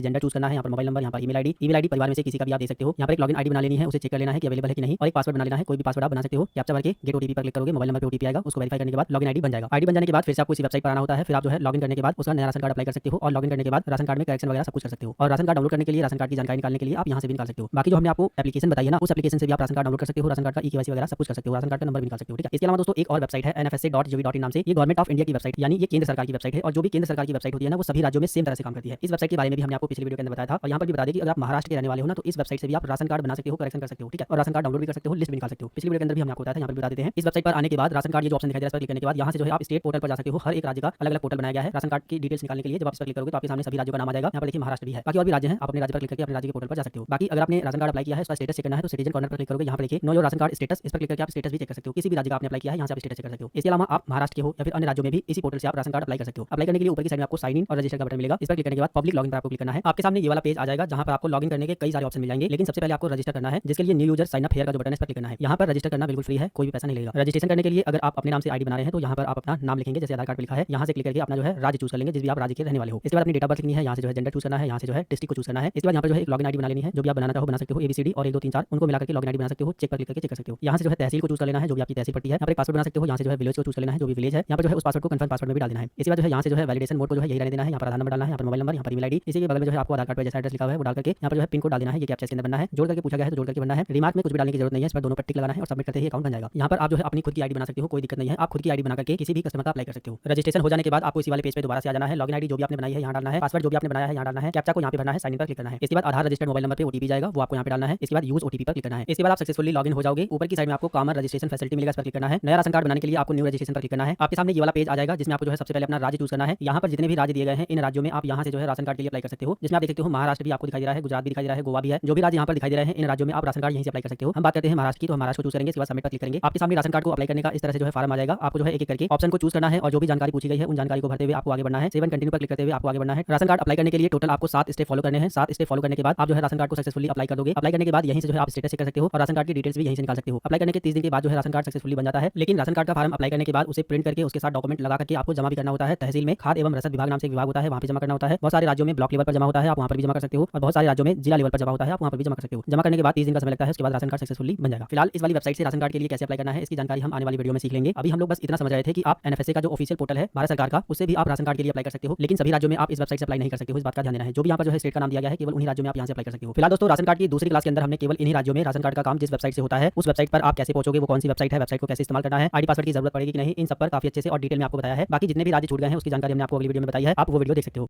जेंडर चूज करना है, यहाँ पर मोबाइल नंबर, यहाँ पर ईमेल आईडी परिवार में से किसी का भी आप दे सकते हो। यहाँ पर एक लॉगिन आईडी बना लेनी है, उसे चेक कर लेना है कि अवेलेबल है कि नहीं, और एक पासवर्ड बना लेना है, कोई भी पासवर्ड आप बना सकते हो। कैप्चा भर के गेट ओटीपी पर क्लिक करोगे, मोबाइल नंबर पे ओटीपी आएगा, उसको वेरीफाई करने के बाद लॉगिन आईडी बन जाएगा। आईडी बन जाने के बाद फिर से आपको इसी वेबसाइट पर आना होता है, फिर आप जो है लॉगिन करने के बाद उसका नया राशन कार्ड अप्लाई कर सकते हो और लॉगिन करने के बाद राशन कार्ड में करेक्शन वगैरह सब कुछ कर सकते हो। और राशन कार्ड डाउनलोड करने के लिए, राशन कार्ड की जानकारी निकालने के लिए आप यहाँ से भी निकाल सकते हो। बाकी जो हमने आपको एप्लीकेशन बताई है ना, उस एप्लीकेशन से भी आप राशन कार्ड डाउनलोड कर सकते हो, राशन कार्ड का ई-केवाईसी वगैरह सब कुछ कर सकते हो, राशन कार्ड का नंबर भी निकाल सकते हो, ठीक है। इसके अलावा दोस्तों एक और वेबसाइट है nfsa.gov.in नाम से, ये गवर्नमेंट ऑफ इंडिया की वेबसाइट यानी ये केंद्र सरकार की वेबसाइट है। और जो भी केंद्र सरकार की वेबसाइट होती है ना वो सभी राज्यों में सेम तरह से काम करती है। इस वेबसाइट के बारे में भी हमने आपको पिछले वीडियो के अंदर बताया था और यहाँ पर भी बता दें कि अगर आप महाराष्ट्र के रहने वाले हो ना तो इस वेबसाइट से भी आप राशन कार्ड बना सकते हो, करेक्शन कर सकते हो, ठीक है। और राशन कार्ड डाउनलोड भी कर सकते हो, लिस्ट भी निकाल सकते हो। पिछले वीडियो के अंदर भी हमने आपको बताया था, यहाँ पर बता देते हैं। इस वेबसाइट पर आने के बाद राशन कार्ड ये जो ऑप्शन दिखाई दे रहा है, इस पर क्लिक करने के बाद यहाँ से जो है आप स्टेट पोर्टल पर जा सकते हो। हर एक राज्य का अलग अलग पोर्टल बनाया गया है राशन कार्ड की डिटेल्स निकालने के लिए। जब आप इस पर क्लिक करोगे तो आपके सामने सभी राज्यों का नाम आ जाएगा। यहाँ पर देखिए महाराष्ट्र भी है, बाकी और भी राज्य हैं, आप अपने राज्य पर क्लिक करके अपने राज्य के पोर्टल पर जा सकते हो। बाकी अगर आपने राशन कार्ड अप्लाई किया है, उसका स्टेटस चेक करना है तो सिटीजन कॉर्नर पर क्लिक करोगे, यहाँ पर देखिए know your ration card status, इस पर क्लिक करके आप स्टेटस भी चेक कर सकते हो। किसी भी राज्य का आपने अप्लाई किया है यहाँ से आप स्टेटस चेक कर सकते हो। इसके अलावा आप महाराष्ट्र के हो या फिर अन्य राज्यों में भी इसी पोर्टल से आप राशन कार्ड अप्लाई कर सकते हो। अप्लाई करने के लिए ऊपर की साइड में आपको साइन इन और रजिस्टर का बटन मिलेगा, इस पर क्लिक करने के बाद पब्लिक लॉगिन पर आपको क्लिक करना है। आपके सामने ये वाला पेज आ जाएगा जहाँ पर आपको लॉगिन करने के कई सारे ऑप्शन मिल जाएंगे, लेकिन सबसे पहले आपको रजिस्टर करना है, जिसके लिए new user sign up here का जो बटन है इस पर क्लिक करना है। यहाँ पर रजिस्टर करना बिल्कुल फ्री है, कोई भी पैसा नहीं लगेगा। रजिस्ट्रेशन करने के लिए अगर आप अपने नाम से आईडी बना रहे हैं तो यहाँ पर आप अपना नाम लिखेंगे, जैसे आधार कार्ड पर लिखा है, यहाँ से क्लिक करके अपना जो है राज्य चूज कर लेंगे, जिस भी आप राज्य के रहने वाले हो। इसके बाद अपनी डेट ऑफ बर्थ लिखनी है, यहाँ से जो है जेंडर चूज करना है, यहाँ से जो है डिस्ट्रिक्ट को चूज करना है। इसके बाद यहाँ पर जो है एक लॉगिन आईडी बना लेनी है, जो भी आप बनाना चाहो बना सकते हो, ABCD और 1 2 3 4 उनको मिलाकर लॉगिन आईडी बना सकते हो। चेक पर क्लिक करके चेक कर सकते हो। यहाँ से जो है तहसील को चूज कर लेना है, जो भी आपकी तहसील पड़ती है। यहाँ पर एक पासवर्ड बना सकते हो, यहाँ से जो है विलेज को चूज कर लेना है, जो भी विलेज है। यहाँ पर जो है उस पासवर्ड को कंफर्म पासवर्ड में भी डाल देना है। इसके बाद जो है यहाँ से जो है वैलिडेशन मोड को जो है यही रहने देना है, यहाँ पर आधार नंबर डालना है, यहाँ पर मोबाइल नंबर, यहाँ पर ईमेल आईडी। इसी के बगल में जो है आपको आधार कार्ड पर जैसा एड्रेस लिखा हुआ है वो डाल करके यहाँ पर जो है पिन कोड डाल देना है, ये कैप्चा इसके अंदर बनना है। जोड़ करके पूछा गया है तो जोड़ करके बनना है। रिमार्क में कुछ भी डालने की जरूरत नहीं है, इस पर दोनों पर टिक लगाना है और सबमिट करते ही अकाउंट बन जाएगा। यहाँ पर आप जो है अपनी खुद की आईडी बना सकते हो, कोई दिक्कत नहीं है। आप खुद की आईडी बना करके किसी भी कस्टमर का अप्लाई कर सकते हो। रजिस्ट्रेशन हो जाने के बाद आपको इसी वाले पेज पे दोबारा से आ जाना है। लॉगिन आईडी जो भी आपने बनाई है यहाँ डालना है, पासवर्ड जो भी आपने बनाया है यहाँ डालना है, कैप्चा को यहाँ पे भरना है, साइन इन पर क्लिक करना है। इसके बाद आधार रजिस्टर्ड मोबाइल नंबर पे ओटीपी जाएगा, वो आपको यहाँ पे डालना है। इसके बाद यूज ओटीपी पर क्लिक करना है। इसके बाद आप सक्सेसफुली लॉगिन हो जाओगे। ऊपर की साइड में आपको कॉमन रजिस्ट्रेशन फैसिलिटी मिलेगा, इस पर क्लिक करना है। नया राशन कार्ड बनाने के लिए आपको न्यू रजिस्ट्रेशन पर क्लिक करना है। आपके सामने ये वाला पेज आ जाएगा, जिसमें आपको जो है सबसे पहले अपना राज्य चूज करना है। यहाँ पर जितने भी राज्य दिए गए हैं इन राज्यों में आप यहाँ से जो है राशन कार्ड के लिए अप्लाई कर सकते हो। जिसमें आप देख सकते हो महाराष्ट्र भी आपको दिखाई दे रहा है, गुजरात भी दिखाई दे रहा है, गोवा भी है। जो भी राज्य यहाँ पर दिखाई दे रहे हैं इन राज्यों में आप राशन कार्ड यहीं से अप्लाई कर सकते हो। हम बात करते हैं महाराष्ट्र की, तो महाराष्ट्र को चूज करेंगे, इसके बाद सबमिट पर क्लिक करेंगे। आपके सामने राशन कार्ड को अप्लाई करने का इस तरह से जो है फॉर्म आ जाएगा। आपको जो है एक-एक करके ऑप्शन को चूज करना है और जो भी जानकारी पूछी गई है उन जानकारी को भरते हुए आपको आगे बढ़ना है। सेव एंड कंटिन्यू पर क्लिक करते हुए आपको आगे बढ़ना है। राशन कार्ड अप्लाई करने के लिए टोटल आपको 7 स्टेप फॉलो करने हैं। 7 स्टेप फॉलो करने के बाद आप जो है राशन कार्ड को सक्सेसफुली अप्लाई कर दोगे। अप्लाई करने के बाद यहीं से जो है आप स्टेटस चेक कर सकते हो और राशन कार्ड की डिटेल्स भी यहीं से निकाल सकते हो। अप्लाई करने के 30 दिन के बाद जो है राशन कार्ड सक्सेसफुली बन जाता है। लेकिन राशन कार्ड का फॉर्म अप्लाई करने के बाद उसे प्रिंट करके उसके साथ डॉक्यूमेंट लगा करके आपको जमा भी करना होता है। तहसील में खाद्य एवं रसद विभाग नाम से एक विभाग होता है, वहाँ पे जमा करना होता है। बहुत सारे राज्यों में ब्लॉक लेवल पर जमा होता है, आप वहाँ पर भी जमा कर सकते हो और बहुत सारे राज्यों में जिला लेवल पर जमा होता है, आप वहाँ पर भी जमा कर सकते हो। जमा करने के बाद 30 दिन का समय लगता है, उसके बाद राशन कार्ड सक्सेसफुली बन जाएगा। फिलहाल इस वाली वेबसाइट से राशन कार्ड के लिए कैसे अप्लाई करना है इसकी जानकारी हम आने वाली वीडियो में सीख लेंगे। अभी हम लोग बस इतना समझ रहे थे कि आप एनएफएसए का जो ऑफिशियल पोर्टल है भारत सरकार का, उससे भी आप राशन कार्ड के लिए अप्लाई कर सकते हो। लेकिन सभी राज्यों में आप इस वेबसाइट से अप्लाई नहीं कर सकते हो, इस बात का ध्यान देना है। जो भी यहाँ पर जो है स्टेट का नाम दिया गया है केवल उन्हीं राज्यों में आप यहाँ से अप्लाई कर सकते हो। फिलहाल दोस्तों राशन कार्ड की दूसरी क्लास के अंदर हमने केवल इन्हीं राज्यों में राशन कार्ड का काम जिस वेबसाइट से होता है उस वेबसाइट पर आप कैसे पहुंचोगे, वो कौन सी वेबसाइट है, वेबसाइट को कैसे इस्तेमाल करना है, आईडी पासवर्ड की जरूरत पड़ेगी कि नहीं, इन सब पर काफी अच्छे से और डिटेल में आपको बताया है। बाकी जितने भी राज्य छूट गए हैं उसकी जानकारी हमने आपको अगली वीडियो में बताई है, आप वो वीडियो देख सकते हो।